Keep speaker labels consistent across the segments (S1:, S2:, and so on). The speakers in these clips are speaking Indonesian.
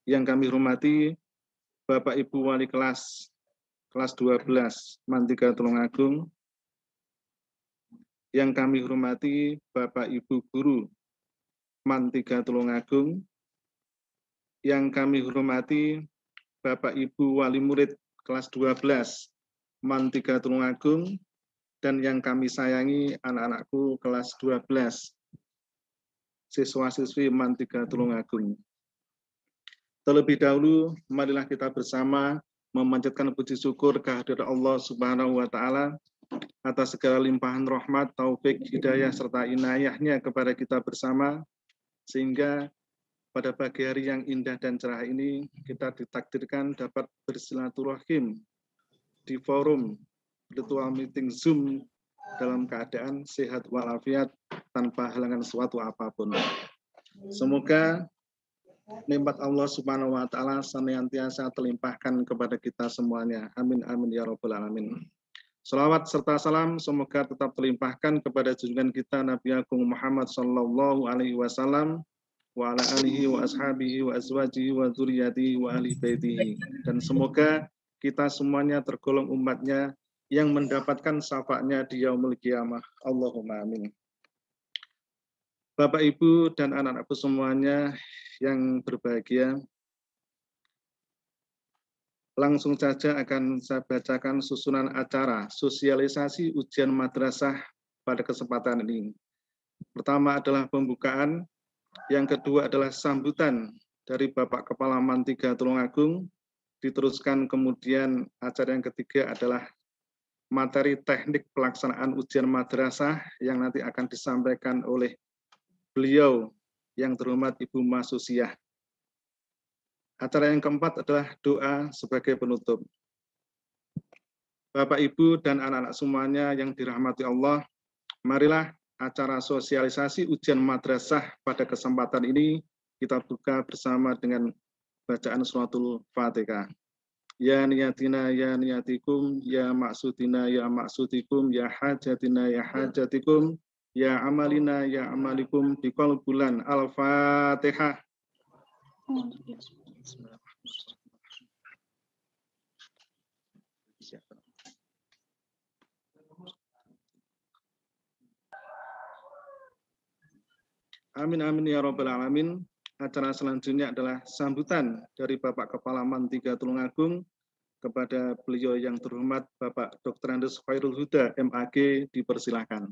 S1: Yang kami hormati Bapak Ibu Wali kelas 12 Mantiga Tulungagung. Yang kami hormati Bapak Ibu Guru Mantiga Tulungagung. Yang kami hormati Bapak Ibu Wali Murid kelas 12 Mantiga Tulungagung. Dan yang kami sayangi anak-anakku kelas 12 siswa-siswi Mantiga Tulungagung. Terlebih dahulu, marilah kita bersama memanjatkan puji syukur kehadirat Allah Subhanahu wa Ta'ala atas segala limpahan rahmat, taufik, hidayah, serta inayahnya kepada kita bersama, sehingga pada pagi hari yang indah dan cerah ini kita ditakdirkan dapat bersilaturahim di forum virtual meeting Zoom dalam keadaan sehat walafiat tanpa halangan suatu apapun. Semoga nikmat Allah Subhanahu wa Ta'ala senantiasa terlimpahkan kepada kita semuanya. Amin amin ya rabbal alamin. Salawat serta salam semoga tetap terlimpahkan kepada junjungan kita Nabi Agung Muhammad sallallahu alaihi wasallam wa ala alihi wa ashabihi wa azwajihi wa dzurriyyatihi wa ahli baitihi. Dan semoga kita semuanya tergolong umatnya yang mendapatkan syafaatnya di yaumul qiyamah. Allahumma amin. Bapak, Ibu, dan anak-anakku semuanya yang berbahagia, langsung saja akan saya bacakan susunan acara sosialisasi ujian madrasah pada kesempatan ini. Pertama adalah pembukaan, yang kedua adalah sambutan dari Bapak Kepala Mantiga Tulungagung, diteruskan kemudian acara yang ketiga adalah materi teknik pelaksanaan ujian madrasah yang nanti akan disampaikan oleh beliau yang terhormat Ibu Masusiah. Acara yang keempat adalah doa sebagai penutup. Bapak, Ibu, dan anak-anak semuanya yang dirahmati Allah, marilah acara sosialisasi ujian madrasah pada kesempatan ini kita buka bersama dengan bacaan suratul Fatihah. Ya niyatina ya niyatikum, ya maksudina ya maksudikum, ya hajatina ya hajatikum, ya amalina ya amalikum biqol bulan. Al-Fatihah. Amin amin ya rabbal alamin. Acara selanjutnya adalah sambutan dari Bapak Kepala Mantiga Tulungagung kepada beliau yang terhormat Bapak Dr. Andes Khairul Huda MAG, dipersilahkan.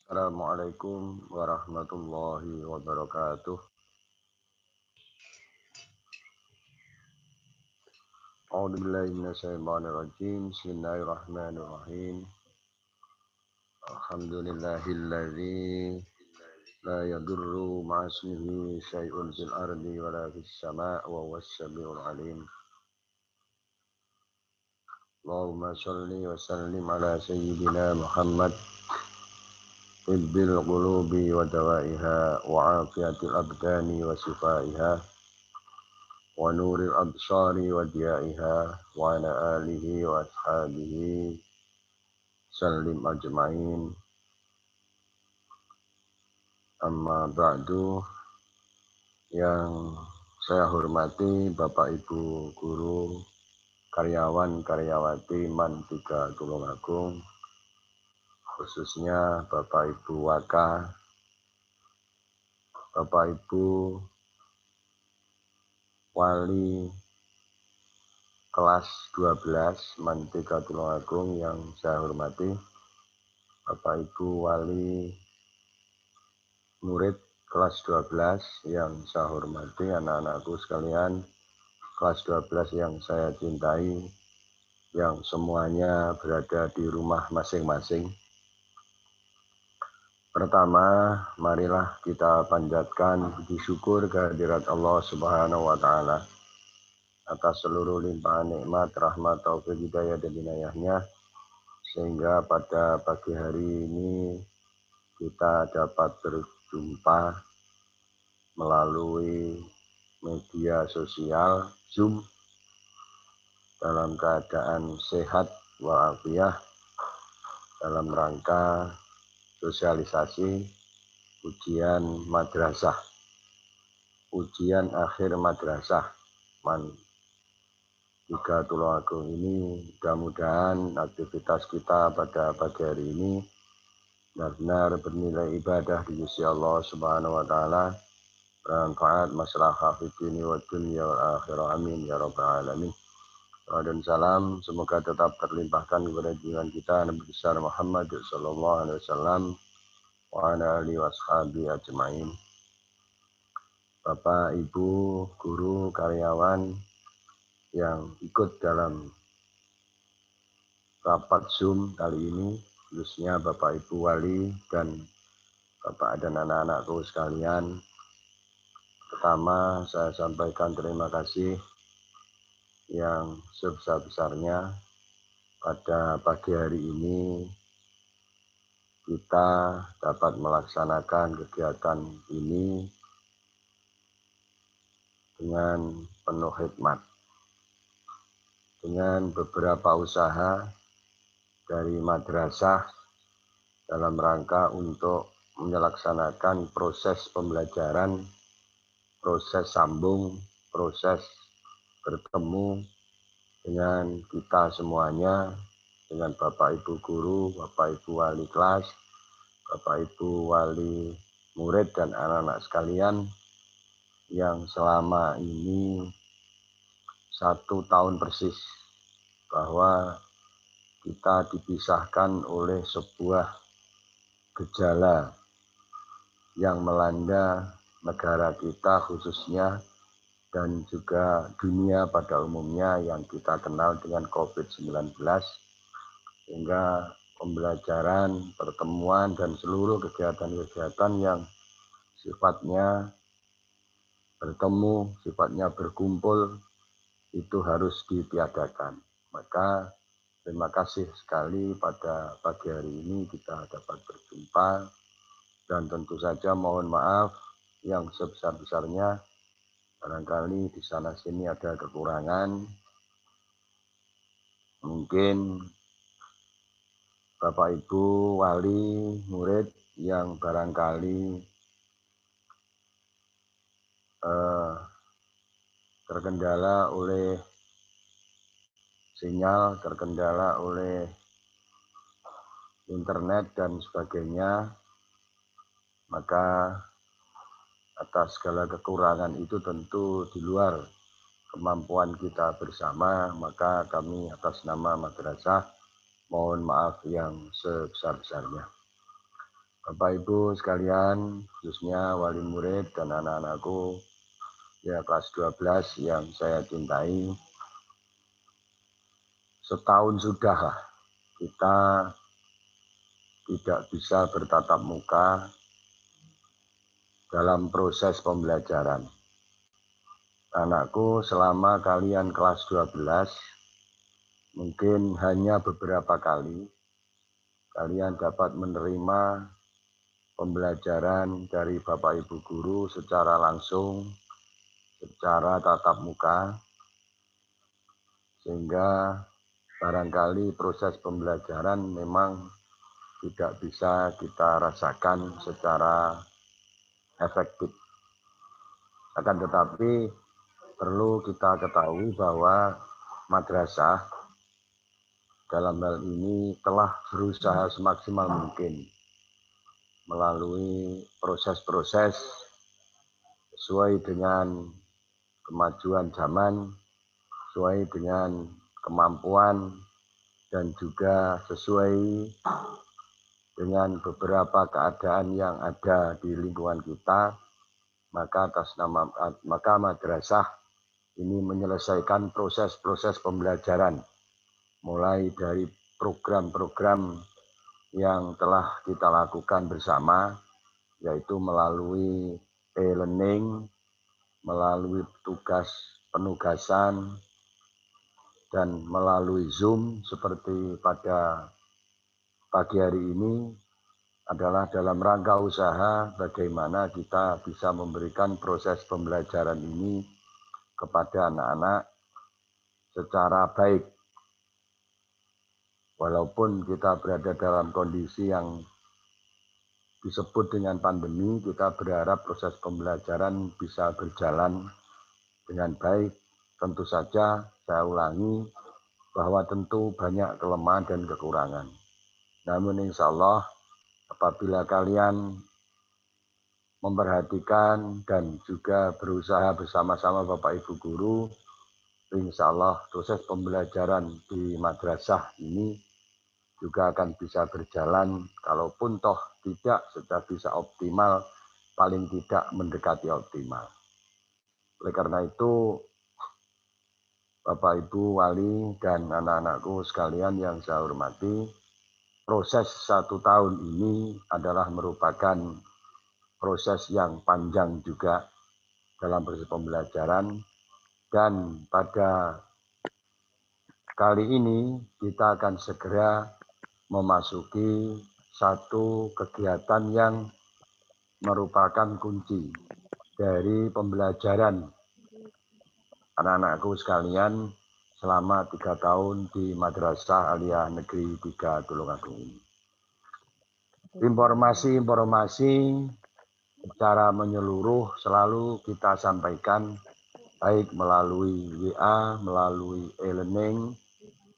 S2: Assalamualaikum warahmatullahi wabarakatuh. A'udzubillahi minasyaitonirrajim. Bismillahirrahmanirrahim. Alhamdulillahilladzi la yadurru ma'asmihi syai'un fil ardi wa la fis sama' wa huwas samiul alim. Allahumma shalli wa sallim ala sayyidina Muhammad tibbil qulubi wa dawaiha wa afiyatil abdani wa sifaiha wa nuril absari wa diyaiha wa ala alihi wa ashabihi sallim ajma'in. Amma ba'du. Yang saya hormati Bapak Ibu guru, karyawan karyawati Mantiga Tulungagung, khususnya Bapak Ibu Waka, Bapak Ibu Wali kelas 12 Mantiga Tulungagung yang saya hormati, Bapak Ibu Wali murid kelas 12 yang saya hormati, anak-anakku sekalian kelas 12 yang saya cintai, yang semuanya berada di rumah masing-masing. Pertama, marilah kita panjatkan puji syukur kehadirat Allah Subhanahu wa Ta'ala atas seluruh limpahan nikmat, rahmat, taufik, hidayah, dan inayahnya, sehingga pada pagi hari ini kita dapat berjumpa melalui media sosial Zoom dalam keadaan sehat walafiat dalam rangka sosialisasi ujian madrasah, ujian akhir madrasah Man 3 Tulungagung ini. Mudah-mudahan aktivitas kita pada pagi hari ini benar-benar bernilai ibadah di sisi Allah Subhanahu wa taala, bermanfaat maslahah fid dunya wa dunya wal akhirah, amin ya rabbal alamin. Dan salam semoga tetap terlimpahkan kepada junjungan kita Nabi besar Muhammad sallallahu alaihi wasallam wa ala alihi washabihi ajmain. Bapak, Ibu, guru, karyawan yang ikut dalam rapat Zoom kali ini, khususnya Bapak Ibu Wali dan Bapak dan anak-anakku sekalian. Pertama, saya sampaikan terima kasih yang sebesar-besarnya pada pagi hari ini kita dapat melaksanakan kegiatan ini dengan penuh hikmat, dengan beberapa usaha dari madrasah dalam rangka untuk melaksanakan proses pembelajaran, proses sambung, proses bertemu dengan kita semuanya, dengan Bapak Ibu guru, Bapak Ibu wali kelas, Bapak Ibu wali murid dan anak-anak sekalian yang selama ini 1 tahun persis bahwa kita dipisahkan oleh sebuah gejala yang melanda negara kita khususnya dan juga dunia pada umumnya yang kita kenal dengan COVID-19, sehingga pembelajaran, pertemuan, dan seluruh kegiatan-kegiatan yang sifatnya bertemu, sifatnya berkumpul, itu harus ditiadakan. Maka terima kasih sekali pada pagi hari ini kita dapat berjumpa, dan tentu saja mohon maaf yang sebesar-besarnya barangkali di sana sini ada kekurangan. Mungkin Bapak Ibu wali murid yang barangkali terkendala oleh sinyal, terkendala oleh internet dan sebagainya, maka atas segala kekurangan itu tentu di luar kemampuan kita bersama, maka kami atas nama madrasah mohon maaf yang sebesar-besarnya. Bapak Ibu sekalian, khususnya wali murid dan anak-anakku ya kelas 12 yang saya cintai, setahun sudah kita tidak bisa bertatap muka dalam proses pembelajaran. Anakku, selama kalian kelas 12, mungkin hanya beberapa kali kalian dapat menerima pembelajaran dari Bapak Ibu guru secara langsung, secara tatap muka, sehingga barangkali proses pembelajaran memang tidak bisa kita rasakan secara efektif. Akan tetapi perlu kita ketahui bahwa madrasah dalam hal ini telah berusaha semaksimal mungkin melalui proses-proses sesuai dengan kemajuan zaman, sesuai dengan kemampuan, dan juga sesuai dengan beberapa keadaan yang ada di lingkungan kita, maka madrasah ini menyelesaikan proses-proses pembelajaran, mulai dari program-program yang telah kita lakukan bersama, yaitu melalui e-learning, melalui tugas penugasan, dan melalui Zoom seperti pada pagi hari ini adalah dalam rangka usaha bagaimana kita bisa memberikan proses pembelajaran ini kepada anak-anak secara baik. Walaupun kita berada dalam kondisi yang disebut dengan pandemi, kita berharap proses pembelajaran bisa berjalan dengan baik. Tentu saja saya ulangi bahwa tentu banyak kelemahan dan kekurangan. Namun insya Allah apabila kalian memperhatikan dan juga berusaha bersama-sama Bapak Ibu Guru, insya Allah proses pembelajaran di madrasah ini juga akan bisa berjalan, kalaupun toh tidak sudah bisa optimal, paling tidak mendekati optimal. Oleh karena itu, Bapak Ibu Wali dan anak-anakku sekalian yang saya hormati, proses 1 tahun ini adalah merupakan proses yang panjang juga dalam proses pembelajaran, dan pada kali ini kita akan segera memasuki satu kegiatan yang merupakan kunci dari pembelajaran anak-anakku sekalian selama 3 tahun di Madrasah Aliyah Negeri 3 Tulungagung ini. Informasi-informasi secara menyeluruh selalu kita sampaikan, baik melalui WA, melalui e-learning,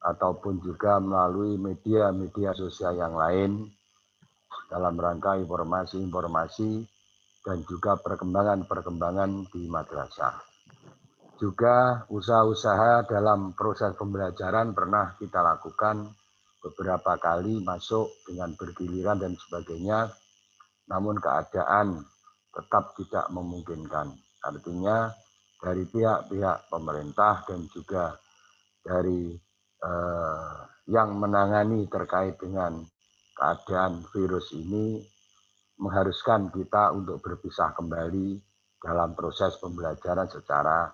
S2: ataupun juga melalui media-media sosial yang lain dalam rangka informasi-informasi dan juga perkembangan-perkembangan di madrasah. Juga usaha-usaha dalam proses pembelajaran pernah kita lakukan beberapa kali masuk dengan bergiliran dan sebagainya, namun keadaan tetap tidak memungkinkan. Artinya dari pihak-pihak pemerintah dan juga dari yang menangani terkait dengan keadaan virus ini mengharuskan kita untuk berpisah kembali dalam proses pembelajaran secara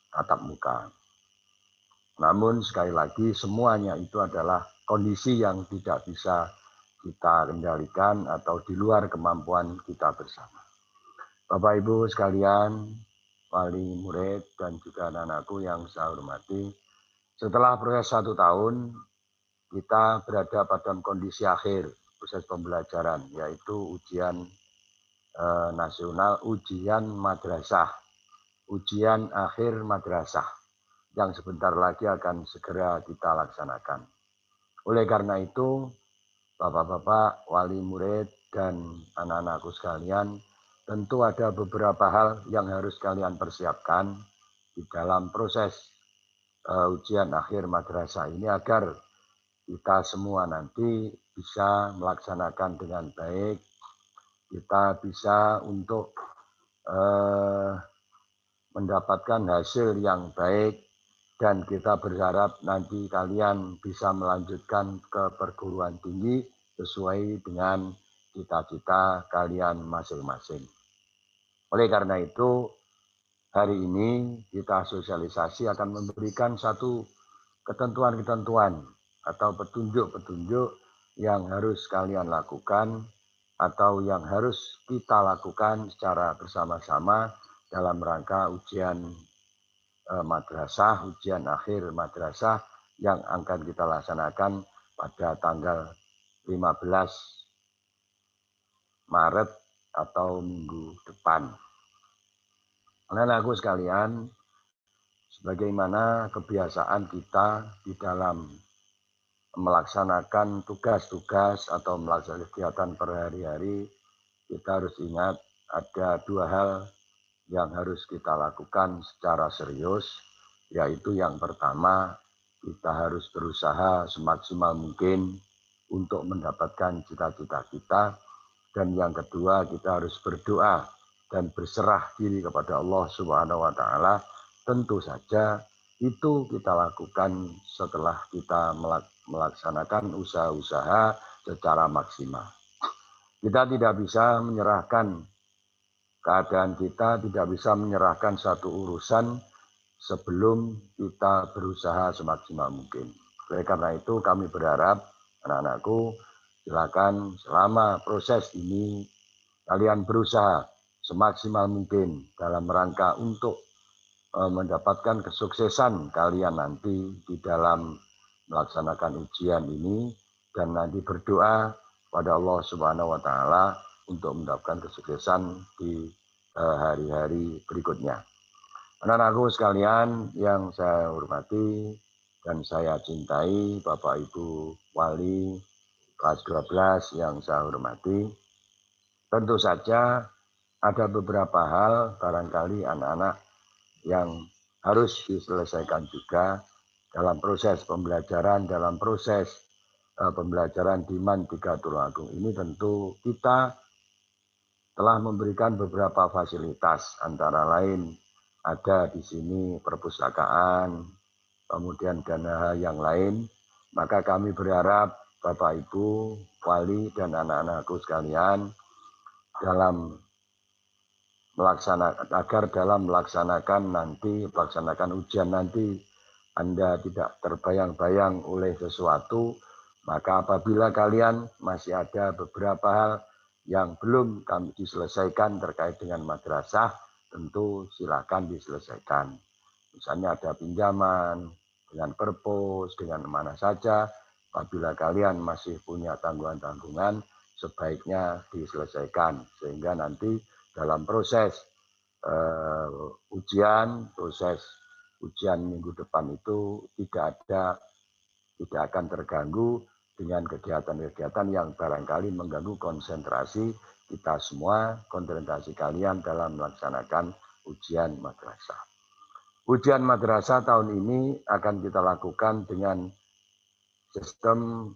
S2: tatap muka. Namun sekali lagi semuanya itu adalah kondisi yang tidak bisa kita kendalikan atau di luar kemampuan kita bersama. Bapak Ibu sekalian, wali murid dan juga anak-anakku yang saya hormati, setelah proses 1 tahun kita berada pada kondisi akhir proses pembelajaran, yaitu ujian nasional, ujian madrasah, ujian akhir madrasah yang sebentar lagi akan segera kita laksanakan. Oleh karena itu, Bapak-bapak, wali murid, dan anak-anakku sekalian, tentu ada beberapa hal yang harus kalian persiapkan di dalam proses ujian akhir madrasah ini agar kita semua nanti bisa melaksanakan dengan baik, kita bisa untuk mendapatkan hasil yang baik, dan kita berharap nanti kalian bisa melanjutkan ke perguruan tinggi sesuai dengan cita-cita kalian masing-masing. Oleh karena itu, hari ini kita sosialisasi akan memberikan satu ketentuan-ketentuan atau petunjuk-petunjuk yang harus kalian lakukan atau yang harus kita lakukan secara bersama-sama dalam rangka ujian madrasah, ujian akhir madrasah yang akan kita laksanakan pada tanggal 15 Maret atau minggu depan. Anak-anakku sekalian, sebagaimana kebiasaan kita di dalam melaksanakan tugas-tugas atau melaksanakan kegiatan per hari-hari, kita harus ingat ada 2 hal yang harus kita lakukan secara serius, yaitu yang pertama, kita harus berusaha semaksimal mungkin untuk mendapatkan cita-cita kita, dan yang kedua, kita harus berdoa dan berserah diri kepada Allah Subhanahu wa Ta'ala. Tentu saja itu kita lakukan setelah kita melaksanakan usaha-usaha secara maksimal. Kita tidak bisa menyerahkan keadaan kita, tidak bisa menyerahkan satu urusan sebelum kita berusaha semaksimal mungkin. Oleh karena itu kami berharap anak-anakku, silakan selama proses ini kalian berusaha semaksimal mungkin dalam rangka untuk mendapatkan kesuksesan kalian nanti di dalam melaksanakan ujian ini, dan nanti berdoa pada Allah Subhanahu wa taala untuk mendapatkan kesuksesan di hari-hari berikutnya. Anak-anakku sekalian yang saya hormati dan saya cintai, Bapak Ibu Wali kelas 12 yang saya hormati, tentu saja ada beberapa hal barangkali anak-anak yang harus diselesaikan juga dalam proses pembelajaran, pembelajaran di Mandika Tulungagung ini. Tentu kita telah memberikan beberapa fasilitas, antara lain ada di sini perpustakaan, kemudian dana yang lain. Maka kami berharap Bapak Ibu, Wali dan anak-anakku sekalian agar dalam melaksanakan ujian nanti Anda tidak terbayang-bayang oleh sesuatu. Maka apabila kalian masih ada beberapa hal yang belum kami diselesaikan terkait dengan madrasah, tentu silakan diselesaikan. Misalnya ada pinjaman dengan perpus, dengan mana saja. Apabila kalian masih punya tanggungan-tanggungan, sebaiknya diselesaikan sehingga nanti dalam proses ujian minggu depan itu tidak akan terganggu dengan kegiatan-kegiatan yang barangkali mengganggu konsentrasi kita semua, konsentrasi kalian dalam melaksanakan ujian madrasah. Ujian madrasah tahun ini akan kita lakukan dengan sistem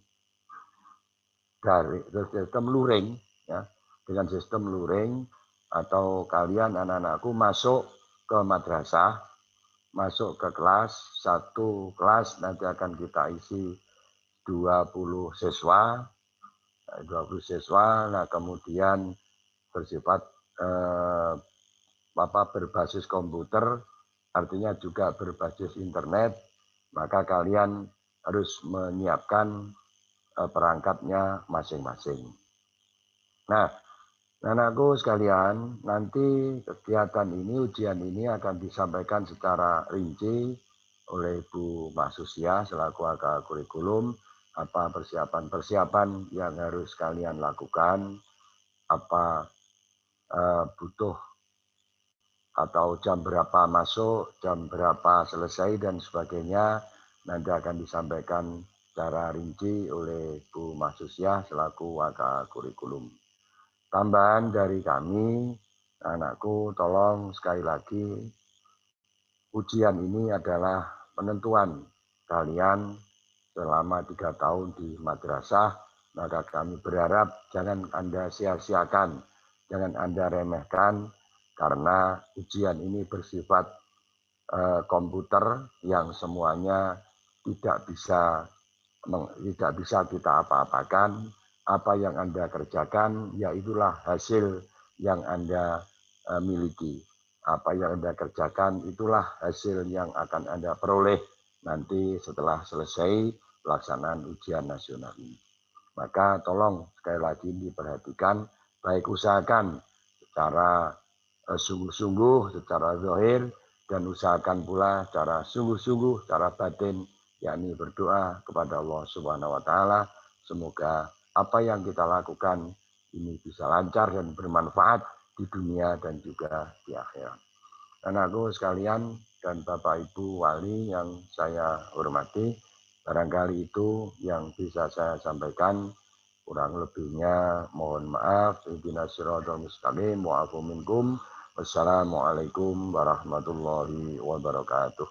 S2: luring, ya, dengan sistem luring, atau kalian anak-anakku masuk ke madrasah, masuk ke kelas, satu kelas nanti akan kita isi 20 siswa, nah kemudian bersifat berbasis komputer, artinya juga berbasis internet, maka kalian harus menyiapkan perangkatnya masing-masing. Nah, anakku sekalian, nanti kegiatan ini, ujian ini akan disampaikan secara rinci oleh Bu Mahsusia selaku AK Kurikulum, apa persiapan-persiapan yang harus kalian lakukan, apa butuh atau jam berapa masuk, jam berapa selesai dan sebagainya, nanti akan disampaikan secara rinci oleh Bu Mahsusia selaku AK Kurikulum. Tambahan dari kami, anakku, tolong sekali lagi, ujian ini adalah penentuan kalian selama 3 tahun di madrasah, maka kami berharap jangan Anda sia-siakan, jangan Anda remehkan, karena ujian ini bersifat komputer yang semuanya tidak bisa kita apa-apakan. Apa yang Anda kerjakan, ya itulah hasil yang Anda miliki. Apa yang Anda kerjakan, itulah hasil yang akan Anda peroleh nanti setelah selesai pelaksanaan ujian nasional ini. Maka tolong sekali lagi diperhatikan, baik usahakan secara sungguh-sungguh, secara zahir, dan usahakan pula secara sungguh-sungguh, secara batin, yakni berdoa kepada Allah Subhanahu wa taala, semoga apa yang kita lakukan ini bisa lancar dan bermanfaat di dunia dan juga di akhirat. Anakku sekalian dan Bapak Ibu Wali yang saya hormati, barangkali itu yang bisa saya sampaikan. Kurang lebihnya mohon maaf. Ihdinas siratal mustaqim, wa'afu minkum. Wassalamualaikum warahmatullahi wabarakatuh.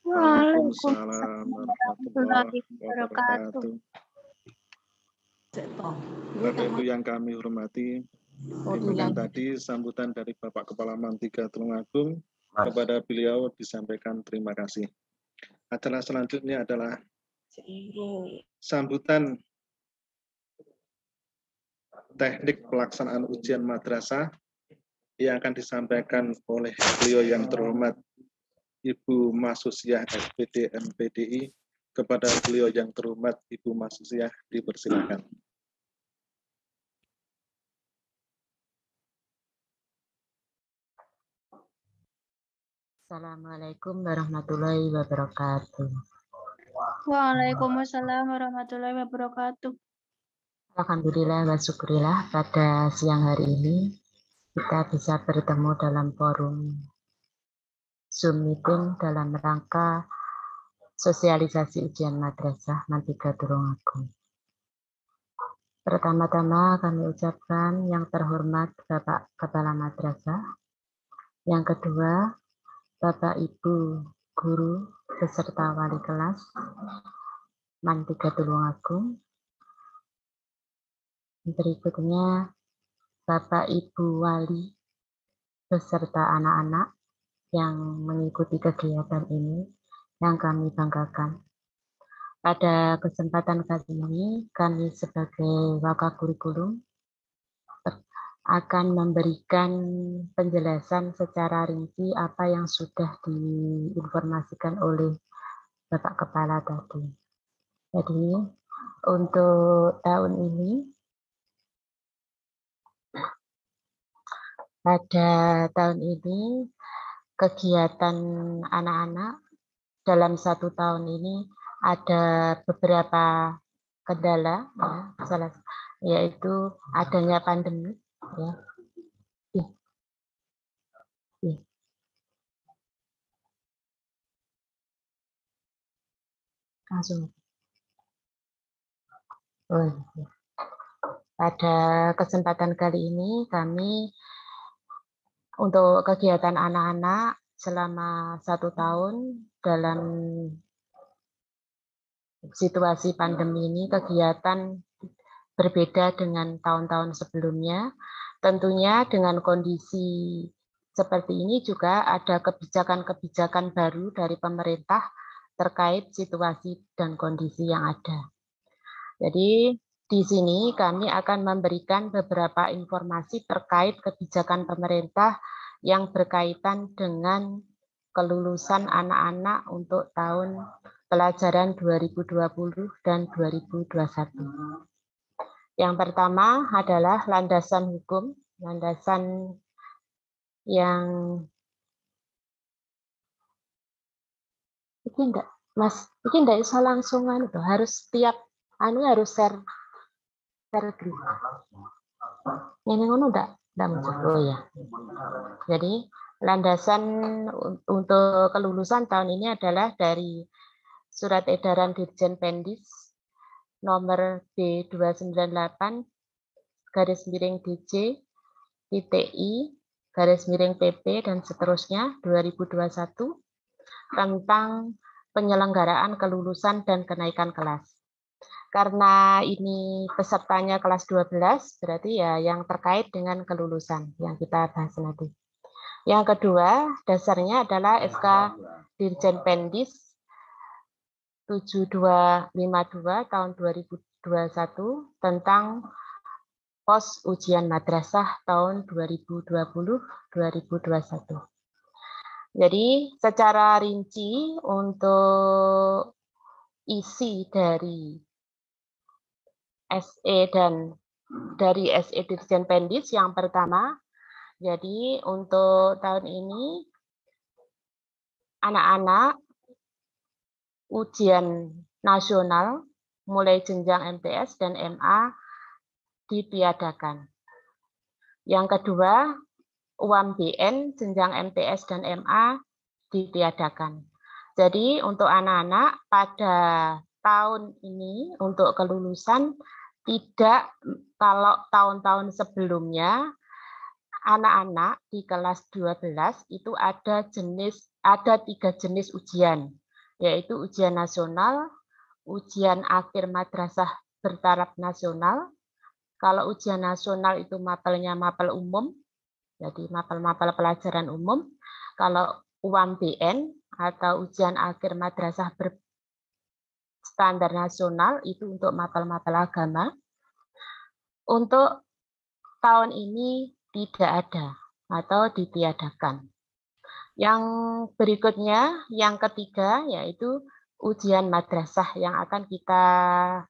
S1: Waalaikumsalam warahmatullahi wabarakatuh. Bapak Ibu yang kami hormati, demikian tadi sambutan dari Bapak Kepala Mandika Tulungagung. Kepada beliau disampaikan terima kasih. Acara selanjutnya adalah sambutan teknik pelaksanaan ujian madrasah yang akan disampaikan oleh beliau yang terhormat Ibu Mahsusiah SPD MPDI. Kepada beliau yang terhormat Ibu Mahsusiah dipersilakan.
S3: Assalamualaikum warahmatullahi wabarakatuh.
S4: Waalaikumsalam warahmatullahi wabarakatuh.
S3: Alhamdulillah wa syukurillah pada siang hari ini kita bisa bertemu dalam forum Zoom meeting dalam rangka sosialisasi ujian madrasah Mantiga Tulungagung. Pertama-tama kami ucapkan yang terhormat Bapak Kepala Madrasah, yang kedua Bapak Ibu Guru beserta wali kelas Mantiga Tulungagung, berikutnya Bapak Ibu Wali beserta anak-anak yang mengikuti kegiatan ini yang kami banggakan. Pada kesempatan kali ini, kami sebagai Wakakurikulum akan memberikan penjelasan secara rinci apa yang sudah diinformasikan oleh Bapak Kepala tadi. Jadi, untuk tahun ini, pada tahun ini, kegiatan anak-anak dalam 1 tahun ini ada beberapa kendala, ya, yaitu adanya pandemi. Ya. Langsung. Pada kesempatan kali ini kami untuk kegiatan anak-anak selama 1 tahun dalam situasi pandemi ini, kegiatan berbeda dengan tahun-tahun sebelumnya. Tentunya dengan kondisi seperti ini juga ada kebijakan-kebijakan baru dari pemerintah terkait situasi dan kondisi yang ada. Jadi di sini kami akan memberikan beberapa informasi terkait kebijakan pemerintah yang berkaitan dengan kelulusan anak-anak untuk tahun pelajaran 2020 dan 2021. Yang pertama adalah landasan hukum, landasan yang ini enggak, Mas, ini enggak bisa langsung harus setiap harus share group. Ini ngono enggak muncul. Oh ya. Jadi landasan untuk kelulusan tahun ini adalah dari Surat Edaran Dirjen Pendis nomor B298 /DJ TTI /PP dan seterusnya 2021 tentang penyelenggaraan kelulusan dan kenaikan kelas. Karena ini pesertanya kelas 12, berarti ya yang terkait dengan kelulusan yang kita bahas nanti. Yang kedua, dasarnya adalah SK Dirjen Pendis 7252 tahun 2021 tentang pos ujian madrasah tahun 2020-2021. Jadi secara rinci untuk isi dari SE dan dari SE Dirjen Pendis yang pertama, jadi untuk tahun ini anak-anak ujian nasional mulai jenjang MTS dan MA ditiadakan. Yang kedua, UAMBN jenjang MTS dan MA ditiadakan. Jadi untuk anak-anak pada tahun ini untuk kelulusan tidak kalau tahun-tahun sebelumnya anak-anak di kelas 12 itu ada 3 jenis ujian, yaitu ujian nasional, ujian akhir madrasah bertaraf nasional. Kalau ujian nasional itu mapelnya mapel umum, jadi mapel-mapel pelajaran umum. Kalau UAMBN atau ujian akhir madrasah berstandar nasional itu untuk mapel-mapel agama. Untuk tahun ini tidak ada atau ditiadakan. Yang berikutnya, yang ketiga, yaitu ujian madrasah yang akan kita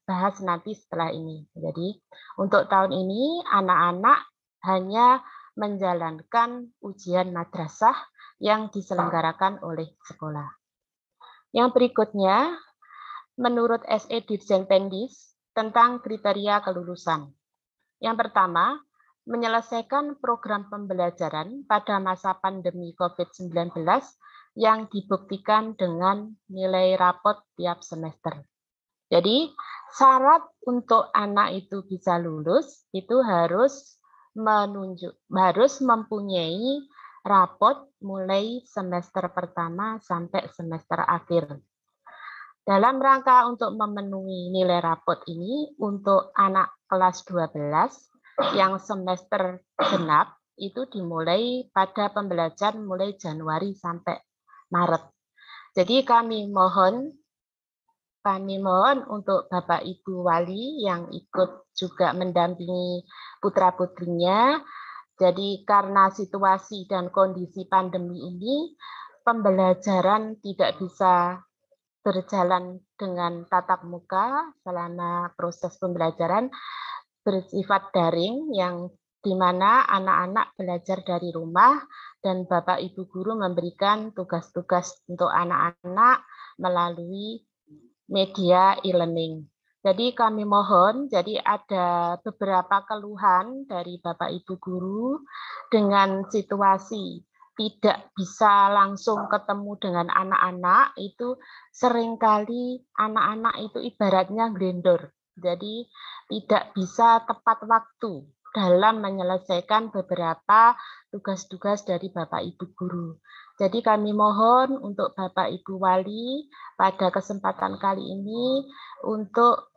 S3: bahas nanti setelah ini. Jadi untuk tahun ini anak-anak hanya menjalankan ujian madrasah yang diselenggarakan oleh sekolah. Yang berikutnya, menurut SE Dirjen Pendis tentang kriteria kelulusan. Yang pertama, menyelesaikan program pembelajaran pada masa pandemi COVID-19 yang dibuktikan dengan nilai rapot tiap semester. Jadi, syarat untuk anak itu bisa lulus itu harus mempunyai rapot mulai semester pertama sampai semester akhir. Dalam rangka untuk memenuhi nilai rapot ini, untuk anak kelas 12 yang semester genap itu dimulai pada pembelajaran mulai Januari sampai Maret. Jadi kami mohon untuk Bapak Ibu Wali yang ikut juga mendampingi putra-putrinya. Jadi karena situasi dan kondisi pandemi ini, pembelajaran tidak bisa berjalan dengan tatap muka selama proses pembelajaran bersifat daring yang di mana anak-anak belajar dari rumah dan Bapak Ibu guru memberikan tugas-tugas untuk anak-anak melalui media e-learning. Jadi kami mohon, jadi ada beberapa keluhan dari Bapak Ibu guru dengan situasi tidak bisa langsung ketemu dengan anak-anak, itu seringkali anak-anak itu ibaratnya glendor. Jadi tidak bisa tepat waktu dalam menyelesaikan beberapa tugas-tugas dari Bapak Ibu guru. Jadi kami mohon untuk Bapak Ibu Wali pada kesempatan kali ini untuk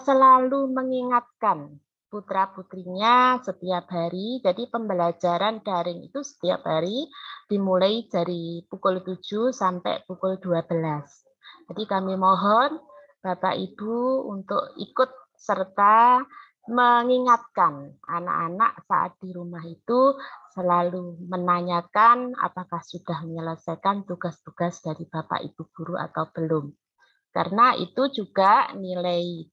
S3: selalu mengingatkan putra-putrinya setiap hari. Jadi pembelajaran daring itu setiap hari dimulai dari pukul 7 sampai pukul 12. Jadi kami mohon Bapak Ibu untuk ikut serta mengingatkan anak-anak saat di rumah itu selalu menanyakan apakah sudah menyelesaikan tugas-tugas dari Bapak Ibu guru atau belum. Karena itu juga nilai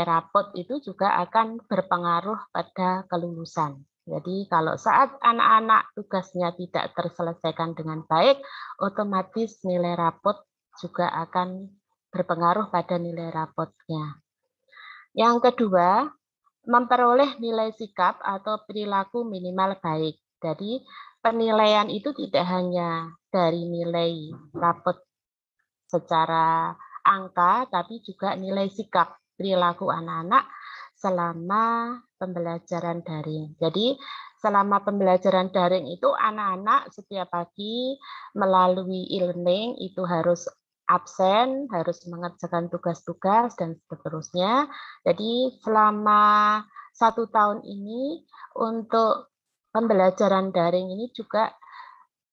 S3: rapot itu juga akan berpengaruh pada kelulusan. Jadi kalau saat anak-anak tugasnya tidak terselesaikan dengan baik, otomatis nilai rapot juga akan berpengaruh pada nilai rapotnya. Yang kedua, memperoleh nilai sikap atau perilaku minimal baik. Jadi penilaian itu tidak hanya dari nilai rapot secara angka, tapi juga nilai sikap perilaku anak-anak selama pembelajaran daring. Jadi selama pembelajaran daring itu anak-anak setiap pagi melalui e-learning itu harus absen, harus mengerjakan tugas-tugas dan seterusnya. Jadi selama 1 tahun ini untuk pembelajaran daring ini juga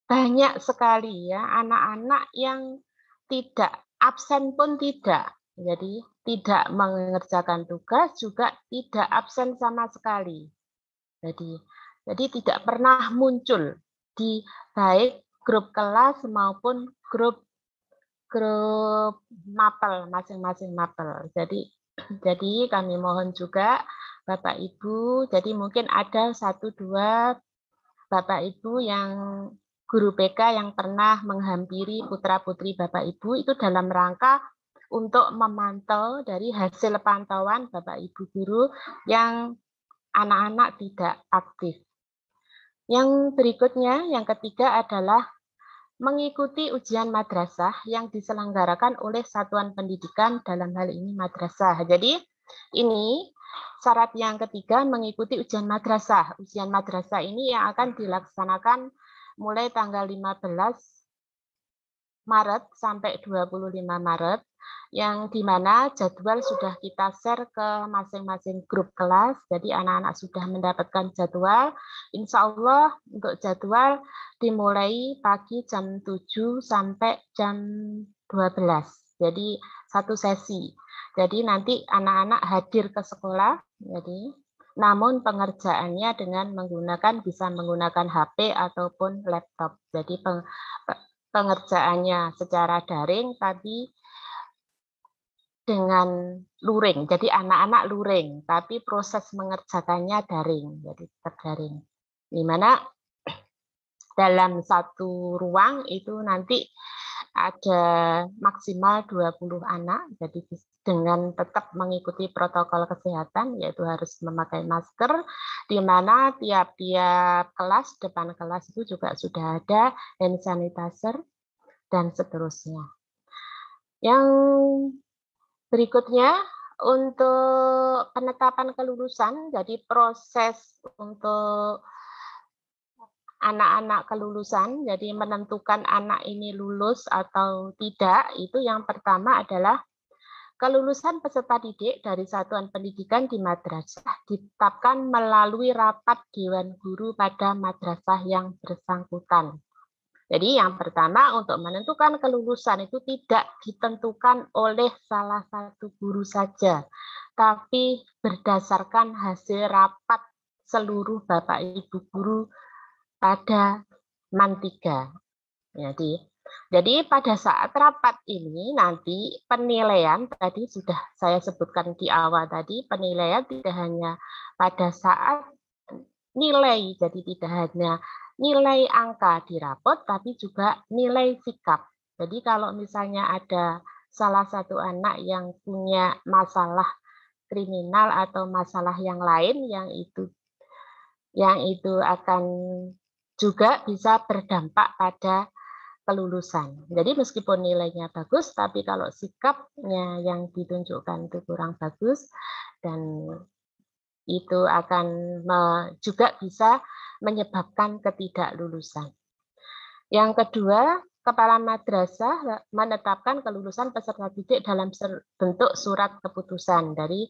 S3: banyak sekali ya anak-anak yang tidak absen pun tidak. Jadi tidak mengerjakan tugas juga tidak absen sama sekali. Jadi tidak pernah muncul di baik grup kelas maupun grup mapel, masing-masing mapel. Jadi kami mohon juga Bapak Ibu, jadi mungkin ada 1-2 Bapak Ibu yang guru PK yang pernah menghampiri putra-putri Bapak Ibu itu dalam rangka untuk memantau dari hasil pantauan Bapak Ibu guru yang anak-anak tidak aktif. Yang berikutnya, yang ketiga adalah mengikuti ujian madrasah yang diselenggarakan oleh satuan pendidikan, dalam hal ini madrasah. Jadi ini syarat yang ketiga, mengikuti ujian madrasah. Ujian madrasah ini yang akan dilaksanakan mulai tanggal 15 Maret sampai 25 Maret, yang dimana jadwal sudah kita share ke masing-masing grup kelas, jadi anak-anak sudah mendapatkan jadwal. Insya Allah untuk jadwal dimulai pagi jam 7 sampai jam 12, jadi 1 sesi. Jadi nanti anak-anak hadir ke sekolah, jadi namun pengerjaannya dengan bisa menggunakan HP ataupun laptop. Jadi pengerjaannya secara daring tapi dengan luring. Jadi anak-anak luring, tapi proses mengerjakannya daring, jadi tetap daring. Di mana dalam satu ruang itu nanti ada maksimal 20 anak, jadi dengan tetap mengikuti protokol kesehatan, yaitu harus memakai masker, di mana tiap-tiap kelas, depan kelas itu juga sudah ada hand sanitizer, dan seterusnya. Yang berikutnya, untuk penetapan kelulusan, jadi proses untuk anak-anak kelulusan, jadi menentukan anak ini lulus atau tidak, itu yang pertama adalah kelulusan peserta didik dari satuan pendidikan di madrasah ditetapkan melalui rapat Dewan Guru pada madrasah yang bersangkutan. Jadi yang pertama, untuk menentukan kelulusan itu tidak ditentukan oleh salah satu guru saja, tapi berdasarkan hasil rapat seluruh Bapak Ibu guru pada MAN 3. Jadi pada saat rapat ini nanti penilaian, tadi sudah saya sebutkan di awal tadi, penilaian tidak hanya pada saat nilai, jadi tidak hanya nilai angka di rapot, tapi juga nilai sikap. Jadi kalau misalnya ada salah satu anak yang punya masalah kriminal atau masalah yang lain yang itu akan juga bisa berdampak pada kelulusan. Jadi meskipun nilainya bagus, tapi kalau sikapnya yang ditunjukkan itu kurang bagus, dan itu akan juga bisa menyebabkan ketidaklulusan. Yang kedua, Kepala Madrasah menetapkan kelulusan peserta didik dalam bentuk surat keputusan. Dari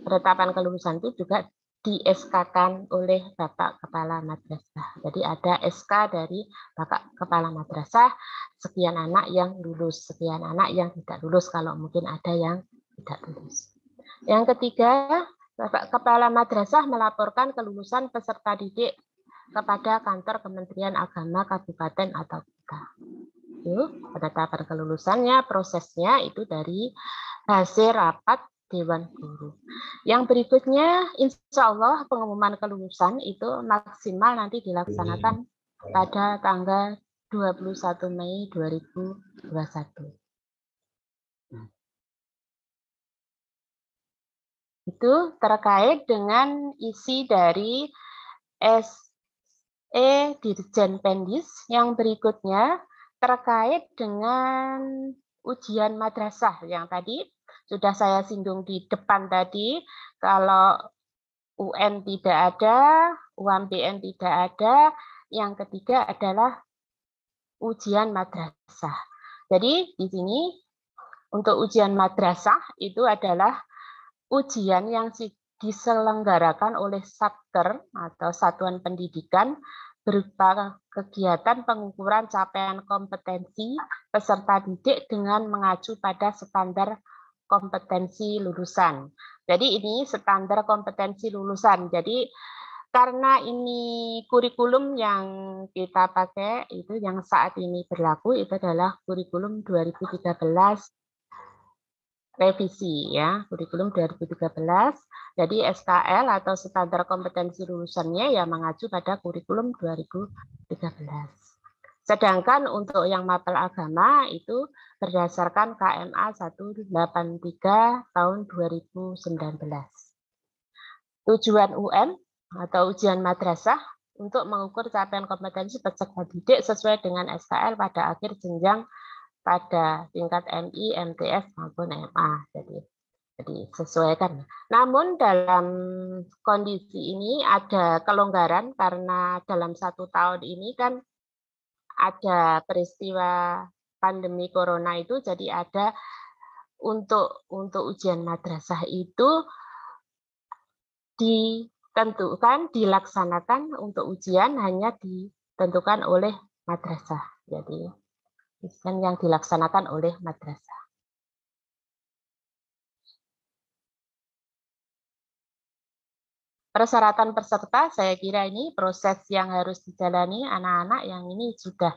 S3: penetapan kelulusan itu juga di-SK-kan oleh Bapak Kepala Madrasah. Jadi ada SK dari Bapak Kepala Madrasah, sekian anak yang lulus, sekian anak yang tidak lulus, kalau mungkin ada yang tidak lulus. Yang ketiga, Bapak Kepala Madrasah melaporkan kelulusan peserta didik kepada kantor Kementerian Agama Kabupaten atau kota. Itu penetapan kelulusannya, prosesnya itu dari hasil rapat Dewan Guru. Yang berikutnya, insya Allah pengumuman kelulusan itu maksimal nanti dilaksanakan pada tanggal 21 Mei 2021. Itu terkait dengan isi dari SE Dirjen Pendis. Yang berikutnya terkait dengan ujian madrasah yang tadi sudah saya singgung di depan tadi. Kalau UN tidak ada, UMBN tidak ada, yang ketiga adalah ujian madrasah. Jadi di sini untuk ujian madrasah itu adalah ujian yang diselenggarakan oleh Satker atau Satuan Pendidikan berupa kegiatan pengukuran capaian kompetensi peserta didik dengan mengacu pada standar kompetensi lulusan. Jadi ini standar kompetensi lulusan. Jadi karena ini kurikulum yang kita pakai itu yang saat ini berlaku itu adalah kurikulum 2013 revisi ya, kurikulum 2013. Jadi SKL atau standar kompetensi lulusannya ya mengacu pada kurikulum 2013. Sedangkan untuk yang mapel agama itu berdasarkan KMA 183 tahun 2019. Tujuan UN atau ujian madrasah untuk mengukur capaian kompetensi peserta didik sesuai dengan SKL pada akhir jenjang pada tingkat MI, MTS maupun MA. Jadi sesuaikan. Namun dalam kondisi ini ada kelonggaran karena dalam 1 tahun ini kan ada peristiwa pandemi corona itu, jadi ada untuk ujian madrasah itu ditentukan, dilaksanakan untuk ujian hanya ditentukan oleh madrasah. Jadi ujian yang dilaksanakan oleh madrasah. Persyaratan peserta, saya kira ini proses yang harus dijalani anak-anak yang ini sudah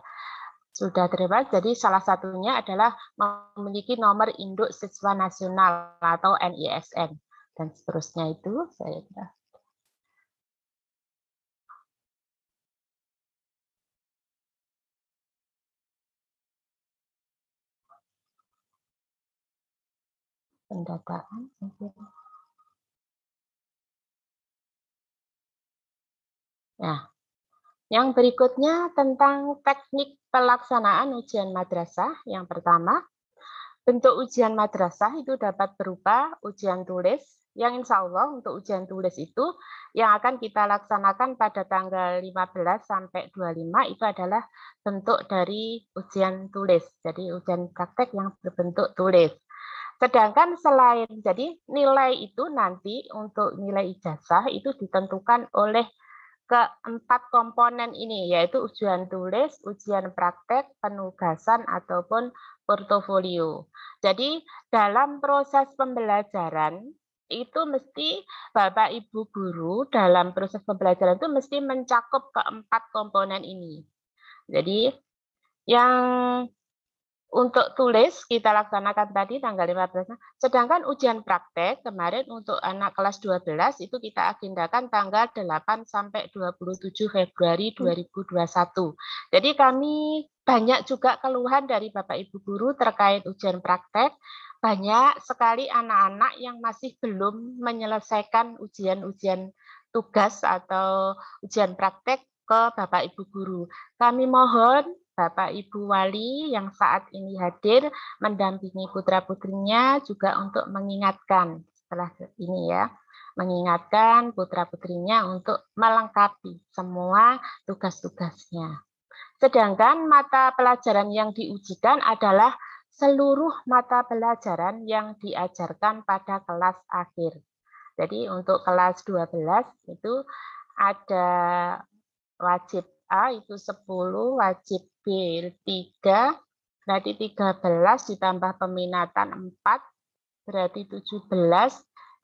S3: terlibat. Jadi salah satunya adalah memiliki nomor induk siswa nasional atau NISN dan seterusnya itu saya kira. pendataan. Nah, yang berikutnya tentang teknik pelaksanaan ujian madrasah. Yang pertama, bentuk ujian madrasah itu dapat berupa ujian tulis, yang insya Allah untuk ujian tulis itu yang akan kita laksanakan pada tanggal 15 sampai 25 itu adalah bentuk dari ujian tulis. Jadi ujian praktek yang berbentuk tulis. Sedangkan selain, jadi nilai itu nanti untuk nilai ijazah itu ditentukan oleh keempat komponen ini, yaitu ujian tulis, ujian praktek, penugasan, ataupun portofolio. Jadi dalam proses pembelajaran, itu mesti Bapak Ibu guru dalam proses pembelajaran itu mesti mencakup keempat komponen ini. Jadi yang untuk tulis kita laksanakan tadi tanggal 15. Sedangkan ujian praktek kemarin untuk anak kelas 12 itu kita agendakan tanggal 8 sampai 27 Februari 2021. Jadi kami banyak juga keluhan dari Bapak Ibu guru terkait ujian praktek. Banyak sekali anak-anak yang masih belum menyelesaikan ujian-ujian tugas atau ujian praktek ke Bapak Ibu guru. Kami mohon Bapak Ibu Wali yang saat ini hadir mendampingi putra-putrinya juga untuk mengingatkan setelah ini ya, mengingatkan putra-putrinya untuk melengkapi semua tugas-tugasnya. Sedangkan mata pelajaran yang diujikan adalah seluruh mata pelajaran yang diajarkan pada kelas akhir. Jadi untuk kelas 12 itu ada wajib A itu 10, wajib B 3, berarti 13 ditambah peminatan 4, berarti 17,